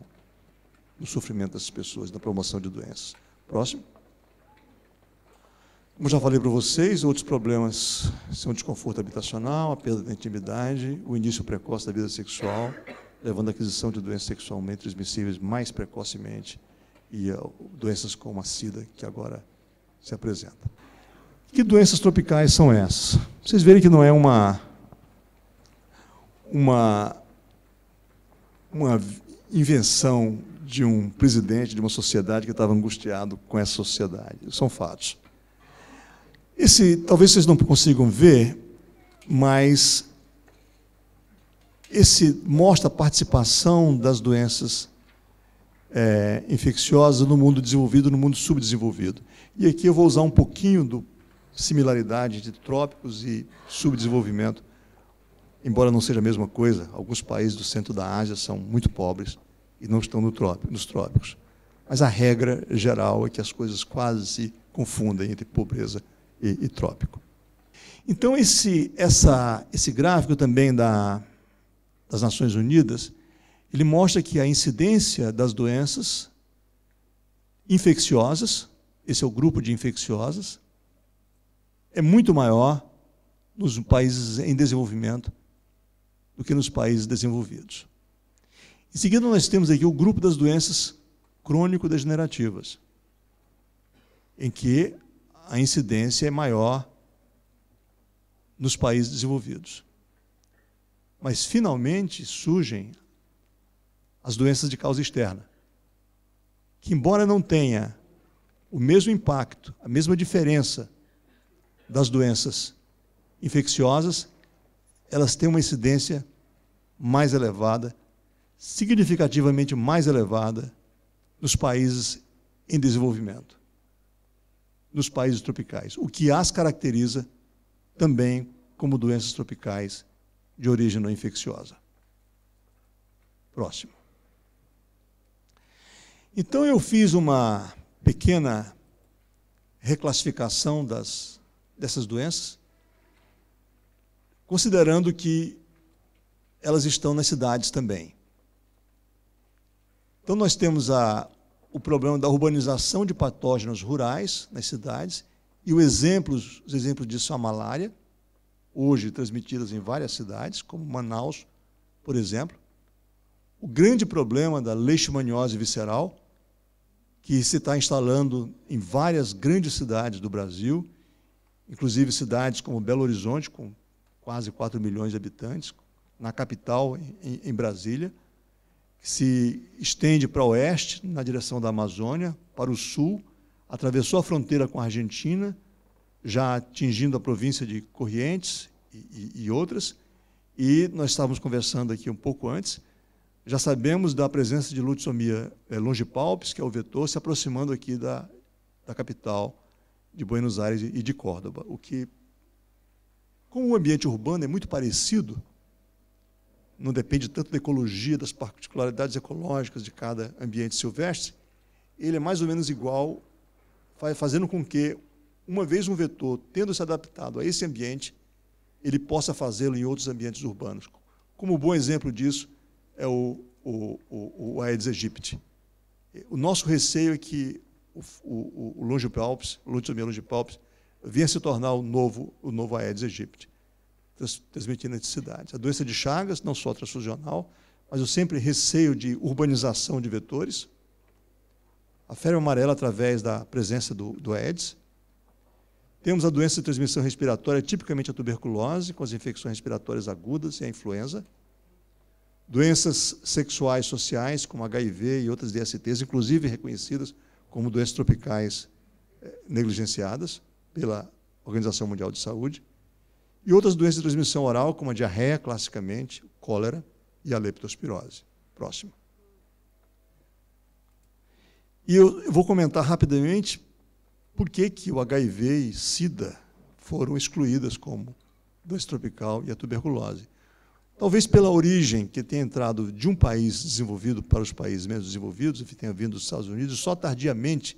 do sofrimento das pessoas, na promoção de doenças. Próximo. Como já falei para vocês, outros problemas são o desconforto habitacional, a perda da intimidade, o início precoce da vida sexual, levando à aquisição de doenças sexualmente transmissíveis mais precocemente e doenças como a SIDA, que agora se apresenta. Que doenças tropicais são essas? Vocês verem que não é uma invenção de um presidente de uma sociedade que estava angustiado com essa sociedade. São fatos. Talvez vocês não consigam ver, mas esse mostra a participação das doenças infecciosas no mundo desenvolvido e no mundo subdesenvolvido. E aqui eu vou usar um pouquinho da similaridade entre trópicos e subdesenvolvimento, embora não seja a mesma coisa. Alguns países do centro da Ásia são muito pobres e não estão nos trópicos. Mas a regra geral é que as coisas quase se confundem entre pobreza e trópico. Então, esse gráfico também das Nações Unidas, ele mostra que a incidência das doenças infecciosas, esse é o grupo de infecciosas, é muito maior nos países em desenvolvimento do que nos países desenvolvidos. Em seguida, nós temos aqui o grupo das doenças crônico-degenerativas, em que a incidência é maior nos países desenvolvidos. Mas, finalmente, surgem as doenças de causa externa, que, embora não tenha o mesmo impacto, a mesma diferença das doenças infecciosas, elas têm uma incidência mais elevada, significativamente mais elevada, nos países em desenvolvimento, nos países tropicais, o que as caracteriza também como doenças tropicais de origem não infecciosa. Próximo. Então, eu fiz uma pequena reclassificação dessas doenças, considerando que elas estão nas cidades também. Então, nós temos o problema da urbanização de patógenos rurais nas cidades, e os exemplos disso são a malária, hoje transmitidas em várias cidades, como Manaus, por exemplo. O grande problema da leishmaniose visceral, que se está instalando em várias grandes cidades do Brasil, inclusive cidades como Belo Horizonte, com quase 4 milhões de habitantes, na capital, em Brasília, que se estende para o oeste, na direção da Amazônia, para o sul, atravessou a fronteira com a Argentina, já atingindo a província de Corrientes e outras, e nós estávamos conversando aqui um pouco antes, já sabemos da presença de Lutzomia longipalpis, que é o vetor, se aproximando aqui da capital de Buenos Aires e de Córdoba, o que, como o ambiente urbano é muito parecido, não depende tanto da ecologia, das particularidades ecológicas de cada ambiente silvestre, ele é mais ou menos igual, fazendo com que, uma vez um vetor tendo se adaptado a esse ambiente, ele possa fazê-lo em outros ambientes urbanos. Como um bom exemplo disso é o Aedes aegypti. O nosso receio é que o longipalpis, Lutzomia longipalpis, venha a se tornar o novo Aedes aegypti, transmitindo entre cidades. A doença de Chagas, não só transfusional, mas eu sempre receio de urbanização de vetores. A febre amarela através da presença do Aedes. Temos a doença de transmissão respiratória, tipicamente a tuberculose, com as infecções respiratórias agudas e a influenza. Doenças sexuais sociais, como HIV e outras DSTs, inclusive reconhecidas como doenças tropicais negligenciadas pela Organização Mundial de Saúde. E outras doenças de transmissão oral, como a diarreia, classicamente, cólera e a leptospirose. Próximo. E eu vou comentar rapidamente por que o HIV e SIDA foram excluídas como doença tropical e a tuberculose. Talvez pela origem que tenha entrado de um país desenvolvido para os países menos desenvolvidos, que tenha vindo dos Estados Unidos, só tardiamente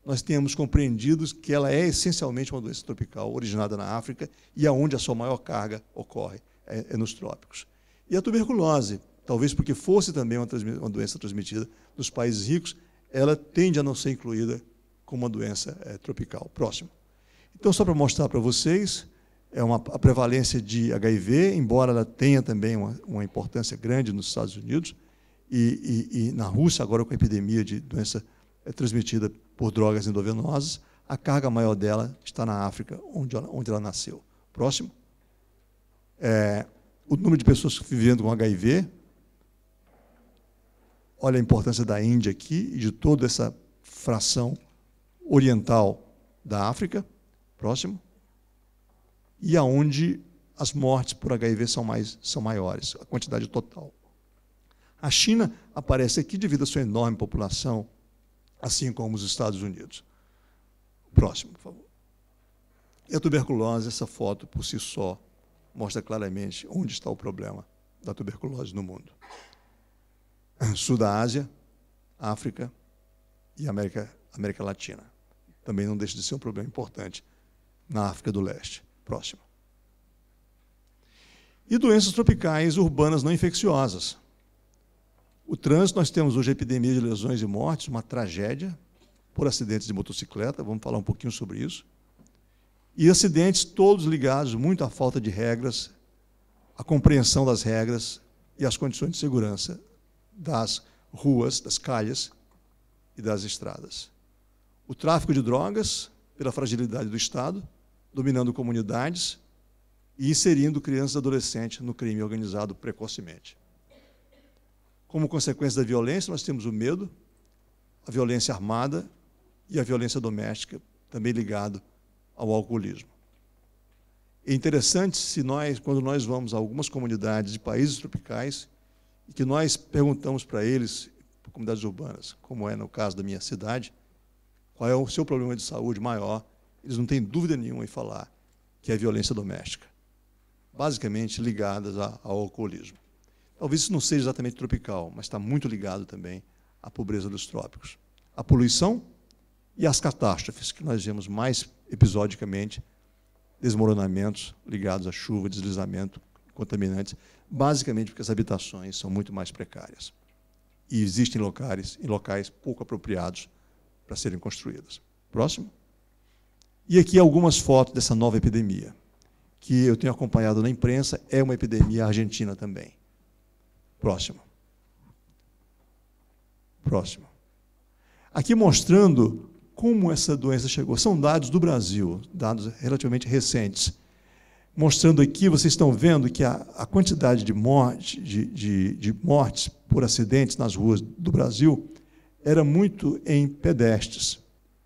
nós tenhamos compreendido que ela é essencialmente uma doença tropical, originada na África, e aonde a sua maior carga ocorre, é nos trópicos. E a tuberculose, talvez porque fosse também uma doença transmitida nos países ricos, ela tende a não ser incluída como uma doença tropical. Próximo. Então, só para mostrar para vocês, a prevalência de HIV, embora ela tenha também uma importância grande nos Estados Unidos, e na Rússia, agora com a epidemia de doença transmitida por drogas endovenosas, a carga maior dela está na África, onde ela nasceu. Próximo. O número de pessoas vivendo com HIV. Olha a importância da Índia aqui e de toda essa fração oriental da África. Próximo. E aonde as mortes por HIV são maiores, a quantidade total. A China aparece aqui devido à sua enorme população, assim como os Estados Unidos. Próximo, por favor. E a tuberculose, essa foto por si só, mostra claramente onde está o problema da tuberculose no mundo. Sul da Ásia, África e América Latina. Também não deixa de ser um problema importante na África do Leste. Próximo. E doenças tropicais urbanas não infecciosas. O trânsito, nós temos hoje a epidemia de lesões e mortes, uma tragédia por acidentes de motocicleta, vamos falar um pouquinho sobre isso. E acidentes todos ligados muito à falta de regras, à compreensão das regras e às condições de segurança das ruas, das calles e das estradas. O tráfico de drogas, pela fragilidade do Estado, dominando comunidades e inserindo crianças e adolescentes no crime organizado precocemente. Como consequência da violência, nós temos o medo, a violência armada e a violência doméstica, também ligado ao alcoolismo. É interessante quando nós vamos a algumas comunidades de países tropicais e que nós perguntamos para eles, comunidades urbanas, como é no caso da minha cidade, qual é o seu problema de saúde maior, eles não têm dúvida nenhuma em falar que é a violência doméstica, basicamente ligadas ao alcoolismo. Talvez isso não seja exatamente tropical, mas está muito ligado também à pobreza dos trópicos. A poluição e as catástrofes, que nós vemos mais episodicamente, desmoronamentos ligados à chuva, deslizamento, contaminantes, basicamente porque as habitações são muito mais precárias. E existem locais pouco apropriados para serem construídas. Próximo. E aqui algumas fotos dessa nova epidemia, que eu tenho acompanhado na imprensa, é uma epidemia argentina também. Próximo. Próximo. Aqui mostrando como essa doença chegou. São dados do Brasil, dados relativamente recentes. Mostrando aqui, vocês estão vendo que a quantidade de mortes por acidentes nas ruas do Brasil era muito em pedestres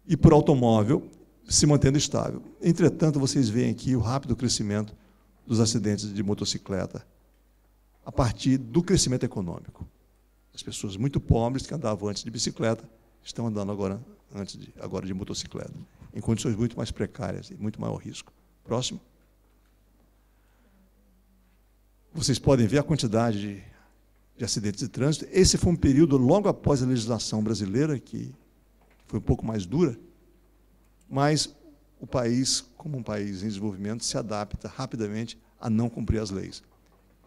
e por automóvel, se mantendo estável. Entretanto, vocês veem aqui o rápido crescimento dos acidentes de motocicleta a partir do crescimento econômico. As pessoas muito pobres que andavam antes de bicicleta estão andando agora de motocicleta, em condições muito mais precárias e muito maior risco. Próximo. Vocês podem ver a quantidade de acidentes de trânsito. Esse foi um período logo após a legislação brasileira, que foi um pouco mais dura, mas o país, como um país em desenvolvimento, se adapta rapidamente a não cumprir as leis.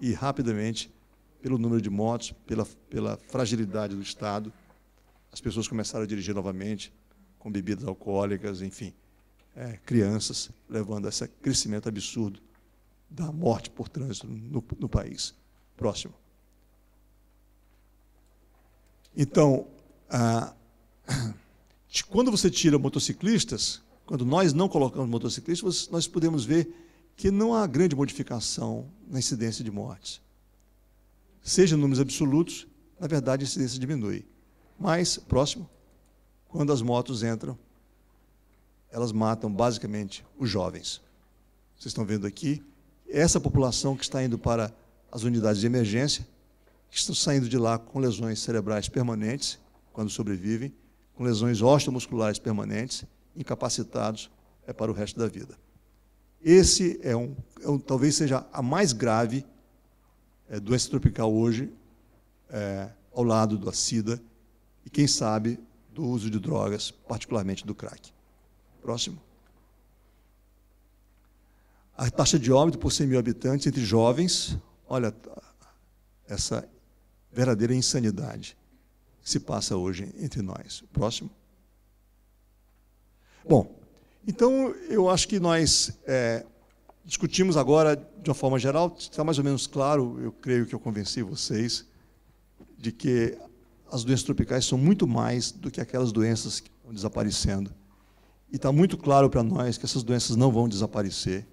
E rapidamente, pelo número de mortes, pela fragilidade do Estado, as pessoas começaram a dirigir novamente, com bebidas alcoólicas, enfim, crianças, levando a esse crescimento absurdo da morte por trânsito no país. Próximo. Então, quando você tira motociclistas, quando nós não colocamos motociclistas, nós podemos ver que não há grande modificação na incidência de mortes. Seja em números absolutos, na verdade a incidência diminui. Mas, próximo, quando as motos entram, elas matam basicamente os jovens. Vocês estão vendo aqui essa população que está indo para as unidades de emergência, que estão saindo de lá com lesões cerebrais permanentes, quando sobrevivem, com lesões osteomusculares permanentes, incapacitados para o resto da vida. Esse talvez seja a mais grave doença tropical hoje, ao lado da SIDA e, quem sabe, do uso de drogas, particularmente do crack. Próximo. A taxa de óbito por 100 mil habitantes entre jovens, olha essa verdadeira insanidade que se passa hoje entre nós. Próximo. Bom, então eu acho que nós discutimos agora de uma forma geral, está mais ou menos claro, eu creio que eu convenci vocês, de que as doenças tropicais são muito mais do que aquelas doenças que estão desaparecendo. E está muito claro para nós que essas doenças não vão desaparecer,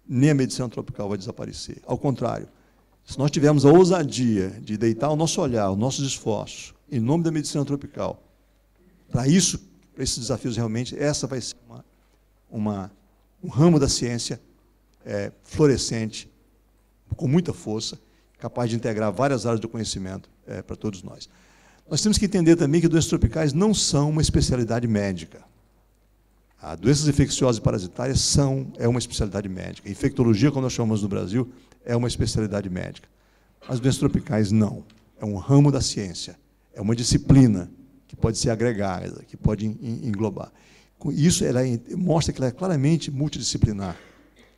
nem a medicina tropical vai desaparecer. Ao contrário, se nós tivermos a ousadia de deitar o nosso olhar, os nossos esforços, em nome da medicina tropical, para isso, para esses desafios realmente, essa vai ser um ramo da ciência florescente, com muita força, capaz de integrar várias áreas do conhecimento para todos nós. Nós temos que entender também que doenças tropicais não são uma especialidade médica. Doenças infecciosas e parasitárias é uma especialidade médica. Infectologia, como nós chamamos no Brasil, é uma especialidade médica. As doenças tropicais não. É um ramo da ciência. É uma disciplina que pode ser agregada, que pode englobar. Isso mostra que ela é claramente multidisciplinar,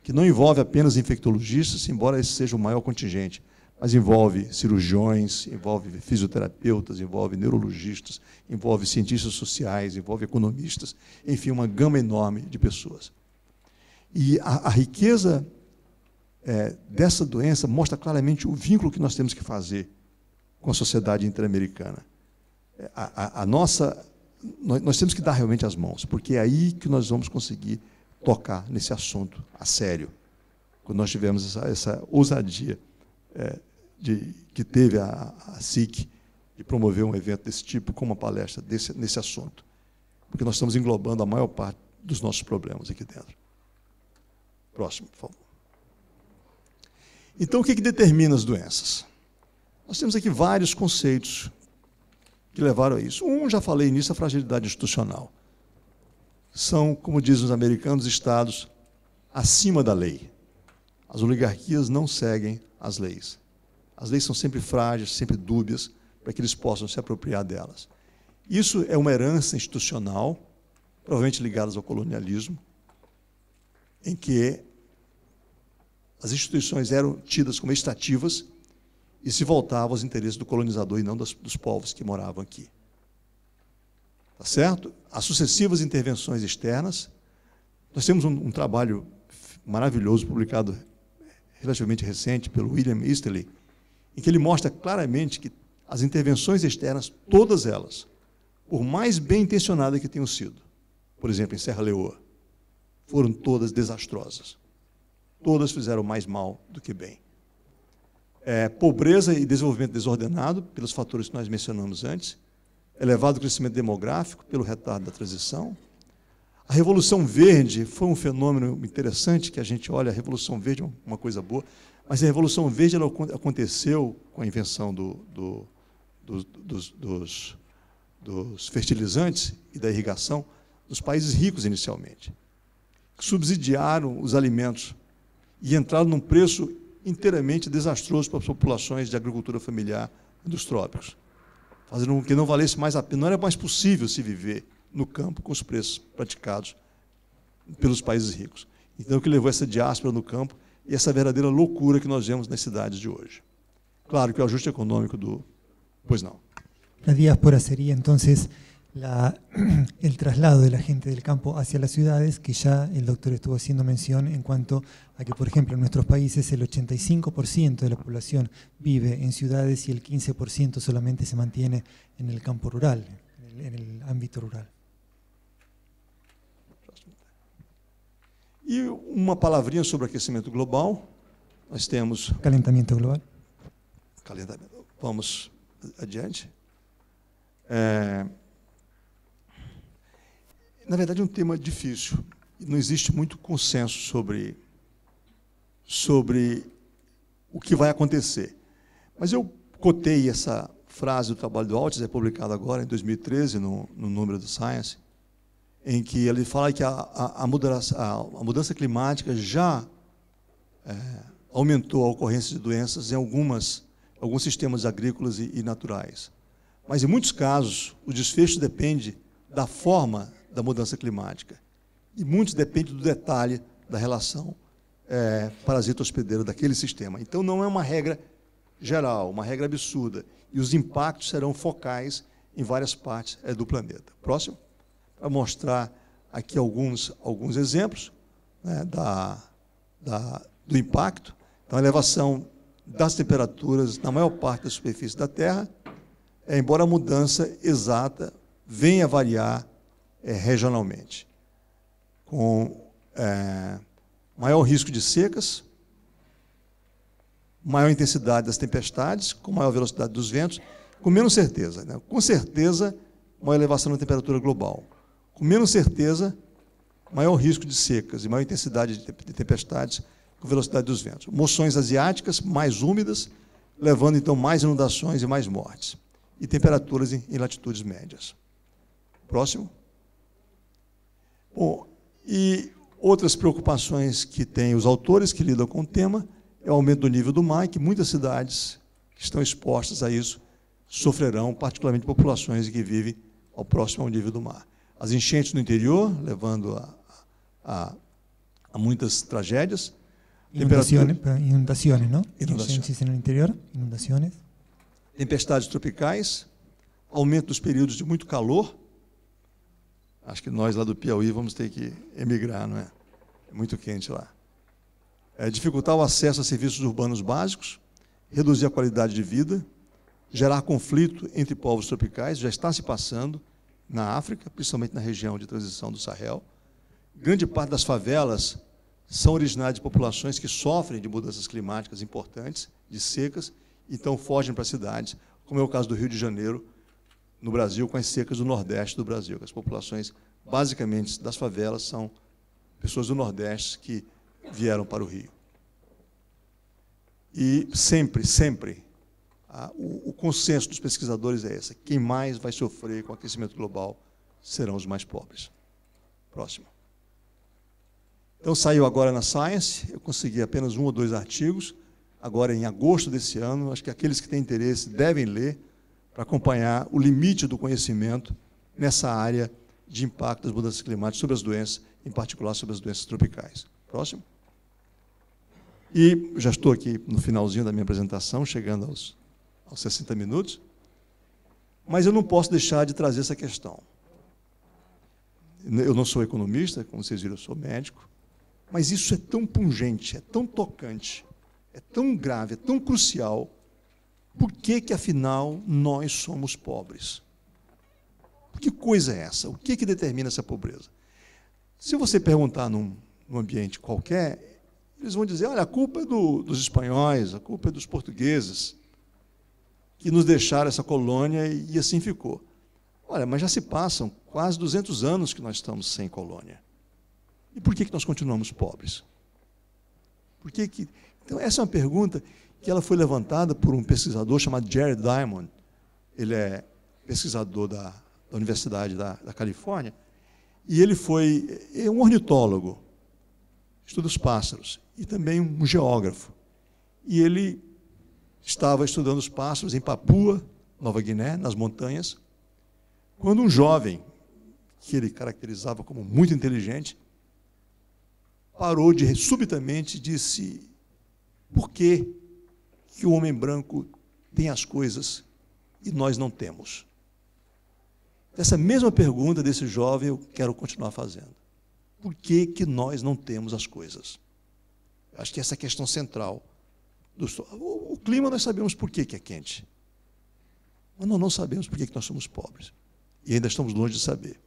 que não envolve apenas infectologistas, embora esse seja o maior contingente, mas envolve cirurgiões, envolve fisioterapeutas, envolve neurologistas, envolve cientistas sociais, envolve economistas, enfim, uma gama enorme de pessoas. E a riqueza dessa doença mostra claramente o vínculo que nós temos que fazer com a sociedade interamericana. Nós temos que dar realmente as mãos, porque é aí que nós vamos conseguir tocar nesse assunto a sério, quando nós tivermos essa ousadia que teve a SIC de promover um evento desse tipo, com uma palestra nesse assunto, porque nós estamos englobando a maior parte dos nossos problemas aqui dentro. Próximo, por favor. Então, o que determina as doenças? Nós temos aqui vários conceitos que levaram a isso. Já falei nisso, a fragilidade institucional. São, como dizem os americanos, estados acima da lei. As oligarquias não seguem as leis. As leis são sempre frágeis, sempre dúbias, para que eles possam se apropriar delas. Isso é uma herança institucional, provavelmente ligada ao colonialismo, em que as instituições eram tidas como extrativas e se voltavam aos interesses do colonizador e não dos povos que moravam aqui. Tá certo? As sucessivas intervenções externas, nós temos um trabalho maravilhoso, publicado relativamente recente, pelo William Easterly, em que ele mostra claramente que as intervenções externas, todas elas, por mais bem intencionadas que tenham sido, por exemplo, em Serra Leoa, foram todas desastrosas. Todas fizeram mais mal do que bem. Pobreza e desenvolvimento desordenado, pelos fatores que nós mencionamos antes, elevado crescimento demográfico, pelo retardo da transição. A Revolução Verde foi um fenômeno interessante, que a gente olha, a Revolução Verde é uma coisa boa, mas a Revolução Verde ela aconteceu com a invenção dos fertilizantes e da irrigação nos países ricos inicialmente, que subsidiaram os alimentos e entraram num preço inteiramente desastroso para as populações de agricultura familiar dos trópicos, fazendo com que não valesse mais a pena, não era mais possível se viver no campo com os preços praticados pelos países ricos. Então, o que levou essa diáspora no campo e essa verdadeira loucura que nós vemos nas cidades de hoje. Claro que o ajuste econômico Pois não. La diáspora sería entonces el traslado de la gente del campo hacia las ciudades, que ya el doctor estuvo haciendo mención en cuanto a que, por ejemplo, en nuestros países el 85% de la población vive en ciudades y el 15% solamente se mantiene en el campo rural, en el ámbito rural. E uma palavrinha sobre aquecimento global. Nós temos... Calentamiento global. Calentamento. Vamos adiante. Na verdade, é um tema difícil. Não existe muito consenso sobre o que vai acontecer. Mas eu cotei essa frase do trabalho do Altes, publicado agora em 2013, no número do Science, em que ele fala que a mudança climática já aumentou a ocorrência de doenças em alguns sistemas agrícolas e naturais. Mas, em muitos casos, o desfecho depende da forma da mudança climática. E muitos depende do detalhe da relação parasita-hospedeiro daquele sistema. Então, não é uma regra geral, uma regra absurda. E os impactos serão focais em várias partes do planeta. Próximo. Para mostrar aqui alguns exemplos, né, do impacto. Então, a elevação das temperaturas na maior parte da superfície da Terra, embora a mudança exata venha a variar regionalmente, com maior risco de secas, maior intensidade das tempestades, com maior velocidade dos ventos, com menos certeza, né? Com certeza, maior elevação da temperatura global. Com menos certeza, maior risco de secas e maior intensidade de tempestades com velocidade dos ventos. Moções asiáticas mais úmidas, levando, então, mais inundações e mais mortes. E temperaturas em latitudes médias. Próximo. Bom, e outras preocupações que têm os autores que lidam com o tema é o aumento do nível do mar, e que muitas cidades que estão expostas a isso sofrerão, particularmente populações que vivem ao próximo ao nível do mar. As enchentes no interior, levando a muitas tragédias. Inundaciones, ¿no? Inundaciones. No interior, inundaciones. Tempestades tropicais, aumento dos períodos de muito calor. Acho que nós lá do Piauí vamos ter que emigrar, não é? É muito quente lá. Dificultar o acesso a serviços urbanos básicos, reduzir a qualidade de vida, gerar conflito entre povos tropicais, já está se passando na África, principalmente na região de transição do Sahel. Grande parte das favelas são originárias de populações que sofrem de mudanças climáticas importantes, de secas, então fogem para as cidades, como é o caso do Rio de Janeiro, no Brasil, com as secas do Nordeste do Brasil. As populações, basicamente, das favelas são pessoas do Nordeste que vieram para o Rio. E sempre, o consenso dos pesquisadores é esse: quem mais vai sofrer com o aquecimento global serão os mais pobres. Próximo. Então, saiu agora na Science, eu consegui apenas 1 ou 2 artigos, agora em agosto desse ano. Acho que aqueles que têm interesse devem ler, para acompanhar o limite do conhecimento nessa área de impacto das mudanças climáticas sobre as doenças, em particular sobre as doenças tropicais. Próximo. E já estou aqui no finalzinho da minha apresentação, chegando aos 60 minutos, mas eu não posso deixar de trazer essa questão. Eu não sou economista, como vocês viram, eu sou médico, mas isso é tão pungente, é tão tocante, é tão grave, é tão crucial. Por que, afinal, nós somos pobres? Que coisa é essa? O que determina essa pobreza? Se você perguntar num ambiente qualquer, eles vão dizer: olha, a culpa é dos espanhóis, a culpa é dos portugueses, que nos deixaram essa colônia e assim ficou. Olha, mas já se passam quase 200 anos que nós estamos sem colônia. E por que nós continuamos pobres? Então, essa é uma pergunta que ela foi levantada por um pesquisador chamado Jared Diamond. Ele é pesquisador da Universidade da Califórnia, e ele é um ornitólogo, estuda os pássaros, e também um geógrafo. E ele estava estudando os pássaros em Papua Nova Guiné, nas montanhas, quando um jovem, que ele caracterizava como muito inteligente, parou subitamente e disse: por que o homem branco tem as coisas e nós não temos? Essa mesma pergunta desse jovem eu quero continuar fazendo. Por que nós não temos as coisas? Eu acho que essa é a questão central. O clima nós sabemos por que é quente, mas nós não sabemos por que nós somos pobres. E ainda estamos longe de saber.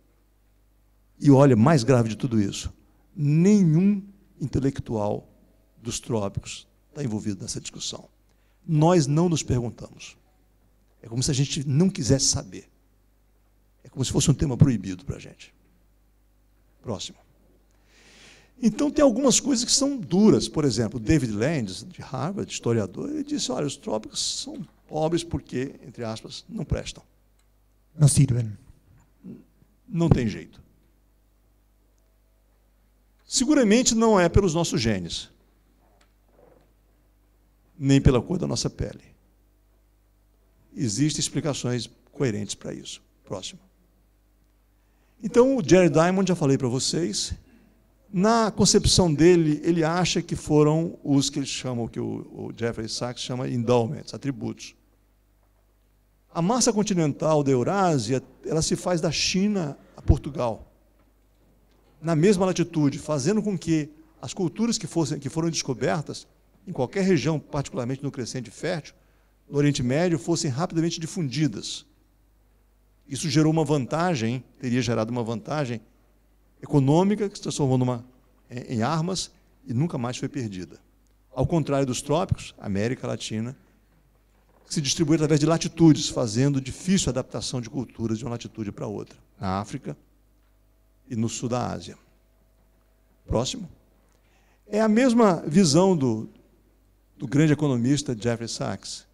E olha, mais grave de tudo isso, nenhum intelectual dos trópicos está envolvido nessa discussão. Nós não nos perguntamos. É como se a gente não quisesse saber. É como se fosse um tema proibido para a gente. Próximo. Então, tem algumas coisas que são duras. Por exemplo, David Land, de Harvard, historiador, ele disse, olha, os trópicos são pobres porque, entre aspas, não prestam. No sirven. Não tem jeito. Seguramente não é pelos nossos genes, nem pela cor da nossa pele. Existem explicações coerentes para isso. Próximo. Então, o Jared Diamond, já falei para vocês, na concepção dele, ele acha que foram os que eles chamam, que o Jeffrey Sachs chama endowments, atributos. A massa continental da Eurásia, ela se faz da China a Portugal, na mesma latitude, fazendo com que as culturas que foram descobertas, em qualquer região, particularmente no Crescente Fértil, no Oriente Médio, fossem rapidamente difundidas. Isso gerou uma vantagem, teria gerado uma vantagem econômica, que se transformou em armas e nunca mais foi perdida. Ao contrário dos trópicos, América Latina, que se distribui através de latitudes, fazendo difícil a adaptação de culturas de uma latitude para outra. Na África e no sul da Ásia. Próximo. É a mesma visão do grande economista Jeffrey Sachs.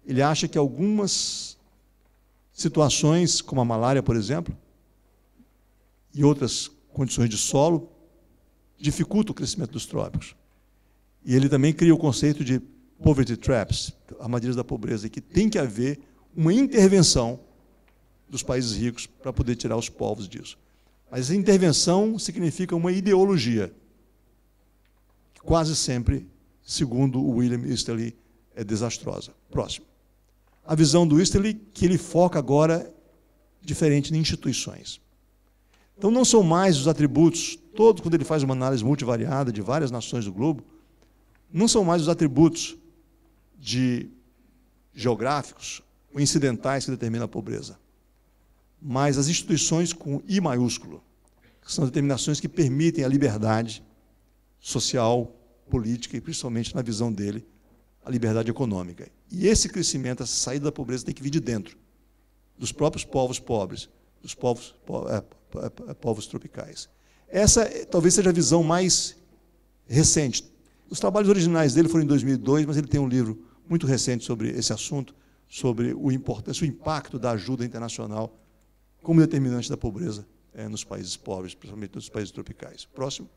Ele acha que algumas situações, como a malária, por exemplo, e outras condições de solo, dificultam o crescimento dos trópicos. E ele também cria o conceito de poverty traps, armadilhas da pobreza, que tem que haver uma intervenção dos países ricos para poder tirar os povos disso. Mas essa intervenção significa uma ideologia, que quase sempre, segundo o William Easterly, é desastrosa. Próximo. A visão do Easterly, que ele foca agora diferente em instituições. Então, não são mais os atributos, todos, quando ele faz uma análise multivariada de várias nações do globo, não são mais os atributos geográficos ou incidentais que determinam a pobreza, mas as instituições com I maiúsculo, que são determinações que permitem a liberdade social, política e, principalmente, na visão dele, a liberdade econômica. E esse crescimento, essa saída da pobreza tem que vir de dentro, dos próprios povos pobres, dos povos tropicais. Essa talvez seja a visão mais recente. Os trabalhos originais dele foram em 2002, mas ele tem um livro muito recente sobre esse assunto, sobre o impacto da ajuda internacional como determinante da pobreza nos países pobres, principalmente nos países tropicais. Próximo.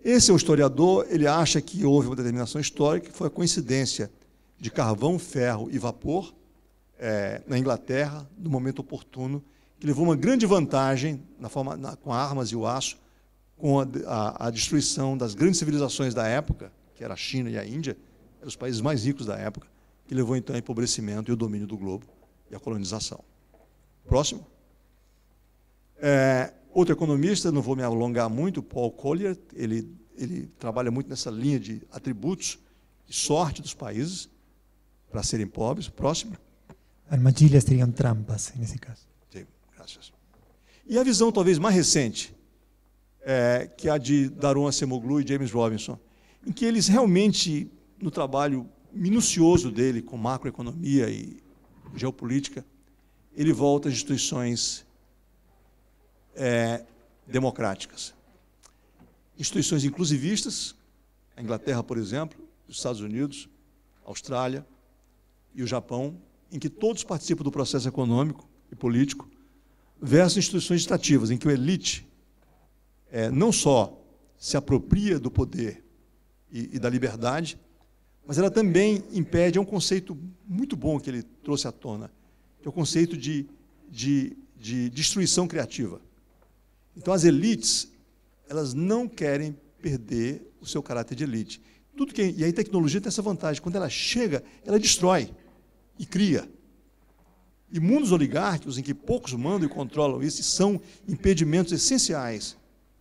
Esse é um historiador, ele acha que houve uma determinação histórica, que foi a coincidência de carvão, ferro e vapor na Inglaterra, no momento oportuno, que levou uma grande vantagem com armas e o aço, com a destruição das grandes civilizações da época, que era a China e a Índia, eram os países mais ricos da época, que levou então ao empobrecimento e o domínio do globo e a colonização. Próximo. Outro economista, não vou me alongar muito, Paul Collier, ele trabalha muito nessa linha de atributos e sorte dos países para serem pobres. Próximo. Armadilhas seriam trampas, nesse caso. Sim, graças. E a visão talvez mais recente, que é a de Daron Acemoglu e James Robinson, em que eles realmente, no trabalho minucioso dele com macroeconomia e geopolítica, ele volta às instituições democráticas. Instituições inclusivistas, a Inglaterra, por exemplo, os Estados Unidos, a Austrália e o Japão, em que todos participam do processo econômico e político, versus instituições ditativas, em que a elite não só se apropria do poder e da liberdade, mas ela também impede, é um conceito muito bom que ele trouxe à tona, que é o conceito de destruição criativa. Então, as elites, elas não querem perder o seu caráter de elite. E aí a tecnologia tem essa vantagem, quando ela chega, ela destrói e cria. E mundos oligárquicos, em que poucos mandam e controlam isso, são impedimentos essenciais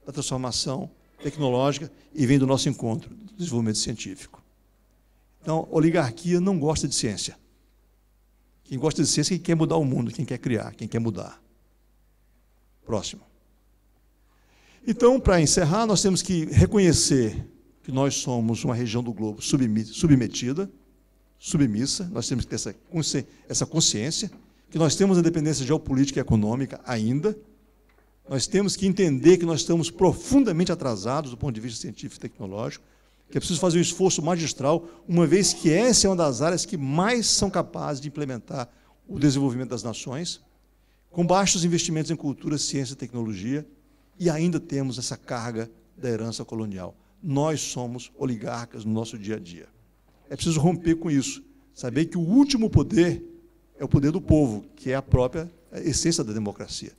da transformação tecnológica e vem do nosso encontro, do desenvolvimento científico. Então, a oligarquia não gosta de ciência. Quem gosta de ciência é quem quer mudar o mundo, quem quer criar, quem quer mudar. Próximo. Então, para encerrar, nós temos que reconhecer que nós somos uma região do globo submetida, submissa, nós temos que ter essa consciência, que nós temos a dependência geopolítica e econômica ainda, Nós temos que entender que nós estamos profundamente atrasados do ponto de vista científico e tecnológico, que é preciso fazer um esforço magistral, uma vez que essa é uma das áreas que mais são capazes de implementar o desenvolvimento das nações, com baixos investimentos em cultura, ciência e tecnologia, e ainda temos essa carga da herança colonial. Nós somos oligarcas no nosso dia a dia. É preciso romper com isso, saber que o último poder é o poder do povo, que é a própria essência da democracia.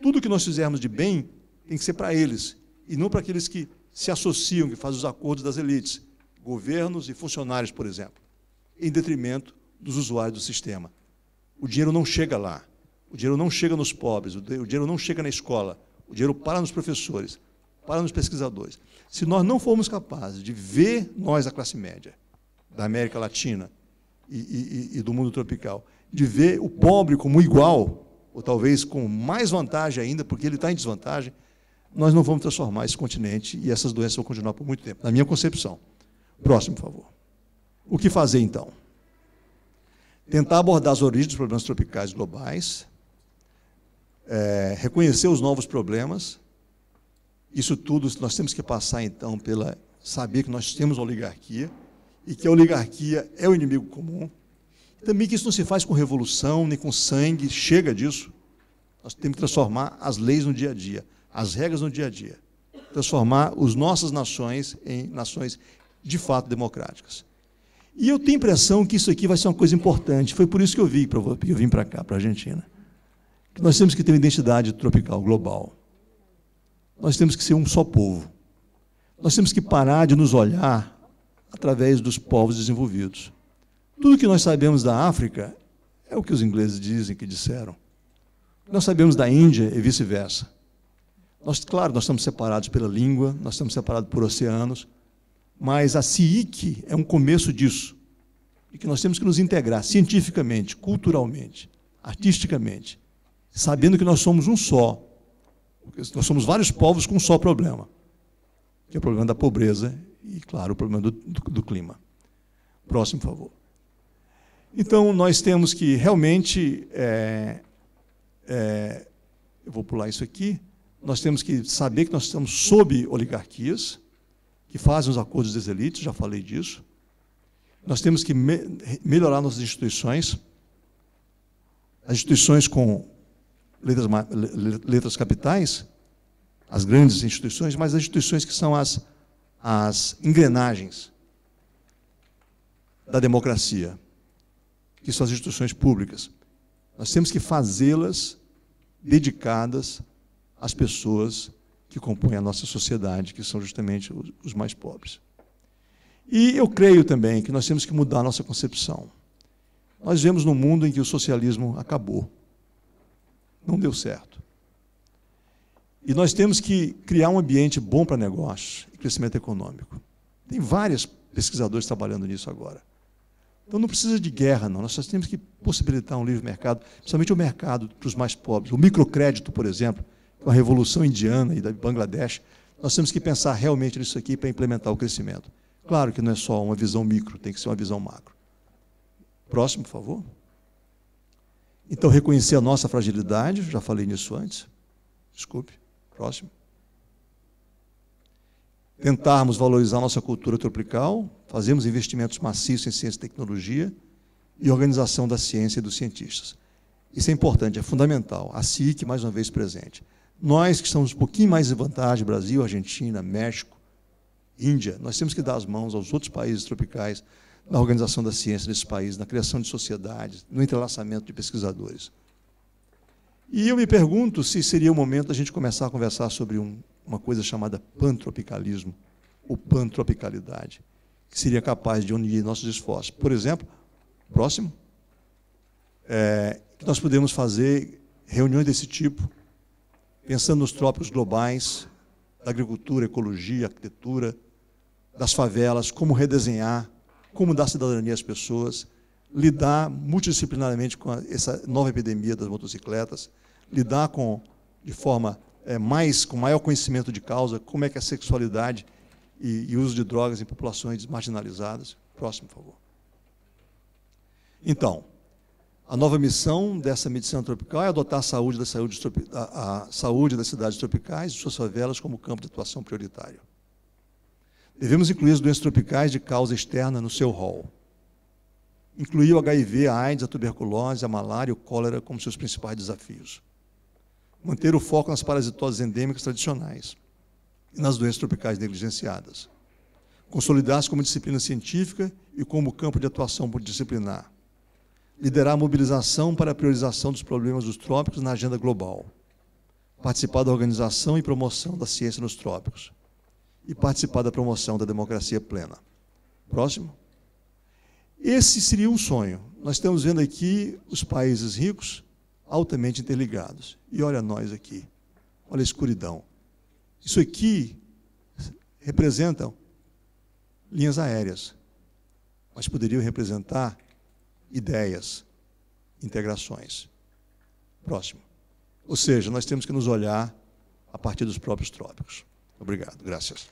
Tudo que nós fizermos de bem tem que ser para eles, e não para aqueles que se associam, que fazem os acordos das elites, governos e funcionários, por exemplo, em detrimento dos usuários do sistema. O dinheiro não chega lá, o dinheiro não chega nos pobres, o dinheiro não chega na escola, o dinheiro para nos professores, para nos pesquisadores. Se nós não formos capazes de ver nós, a classe média, da América Latina e do mundo tropical, de ver o pobre como igual, ou talvez com mais vantagem ainda, porque ele está em desvantagem, nós não vamos transformar esse continente e essas doenças vão continuar por muito tempo, na minha concepção. Próximo, por favor. O que fazer, então? Tentar abordar as origens dos problemas tropicais globais, reconhecer os novos problemas. Isso tudo nós temos que passar, então, pela saber que nós temos oligarquia e que a oligarquia é o inimigo comum. Também que isso não se faz com revolução, nem com sangue, chega disso. Nós temos que transformar as leis no dia a dia, as regras no dia a dia. Transformar as nossas nações em nações de fato democráticas. E eu tenho a impressão que isso aqui vai ser uma coisa importante. Foi por isso que eu vim para cá, para a Argentina. Que nós temos que ter uma identidade tropical, global. Nós temos que ser um só povo. Nós temos que parar de nos olhar através dos povos desenvolvidos. Tudo que nós sabemos da África é o que os ingleses dizem, que disseram. Nós sabemos da Índia e vice-versa. Claro, nós estamos separados pela língua, nós estamos separados por oceanos, mas a CIIC é um começo disso, e que nós temos que nos integrar cientificamente, culturalmente, artisticamente, sabendo que nós somos um só, porque nós somos vários povos com um só problema, que é o problema da pobreza e, claro, o problema do clima. Próximo, por favor. Então, nós temos que realmente, eu vou pular isso aqui, nós temos que saber que nós estamos sob oligarquias, que fazem os acordos das elites, já falei disso. Nós temos que melhorar nossas instituições, as instituições com letras capitais, as grandes instituições, mas as instituições que são as engrenagens da democracia, que são as instituições públicas. Nós temos que fazê-las dedicadas às pessoas que compõem a nossa sociedade, que são justamente os mais pobres. E eu creio também que nós temos que mudar a nossa concepção. Nós vivemos num mundo em que o socialismo acabou. Não deu certo. E nós temos que criar um ambiente bom para negócios e crescimento econômico. Tem vários pesquisadores trabalhando nisso agora. Então não precisa de guerra, não. Nós só temos que possibilitar um livre mercado, principalmente o mercado para os mais pobres. O microcrédito, por exemplo, com a Revolução Indiana e da Bangladesh, nós temos que pensar realmente nisso aqui para implementar o crescimento. Claro que não é só uma visão micro, tem que ser uma visão macro. Próximo, por favor. Então, reconhecer a nossa fragilidade, já falei nisso antes. Desculpe. Próximo. Tentarmos valorizar a nossa cultura tropical, fazermos investimentos maciços em ciência e tecnologia e organização da ciência e dos cientistas. Isso é importante, é fundamental. A CIIC, mais uma vez, presente. Nós que estamos um pouquinho mais em vantagem, Brasil, Argentina, México, Índia, nós temos que dar as mãos aos outros países tropicais na organização da ciência nesses países, na criação de sociedades, no entrelaçamento de pesquisadores. E eu me pergunto se seria o momento da gente começar a conversar sobre uma coisa chamada pantropicalismo, ou pantropicalidade, que seria capaz de unir nossos esforços. Por exemplo, próximo, que nós podemos fazer reuniões desse tipo, pensando nos trópicos globais, da agricultura, ecologia, arquitetura, das favelas, como redesenhar, como dar cidadania às pessoas, lidar multidisciplinarmente com essa nova epidemia das motocicletas, lidar de forma com maior conhecimento de causa, como é que a sexualidade e uso de drogas em populações marginalizadas. Próximo, por favor. Então, A nova missão dessa medicina tropical é adotar a saúde das cidades tropicais e suas favelas como campo de atuação prioritário. Devemos incluir as doenças tropicais de causa externa no seu rol. Incluir o HIV, a AIDS, a tuberculose, a malária e o cólera como seus principais desafios. Manter o foco nas parasitoses endêmicas tradicionais e nas doenças tropicais negligenciadas. Consolidar-se como disciplina científica e como campo de atuação multidisciplinar. Liderar a mobilização para a priorização dos problemas dos trópicos na agenda global. Participar da organização e promoção da ciência nos trópicos. E participar da promoção da democracia plena. Próximo. Esse seria um sonho. Nós estamos vendo aqui os países ricos altamente interligados. E olha nós aqui. Olha a escuridão. Isso aqui representam linhas aéreas, mas poderiam representar ideias, integrações. Próximo. Ou seja, nós temos que nos olhar a partir dos próprios trópicos. Obrigado. Graças.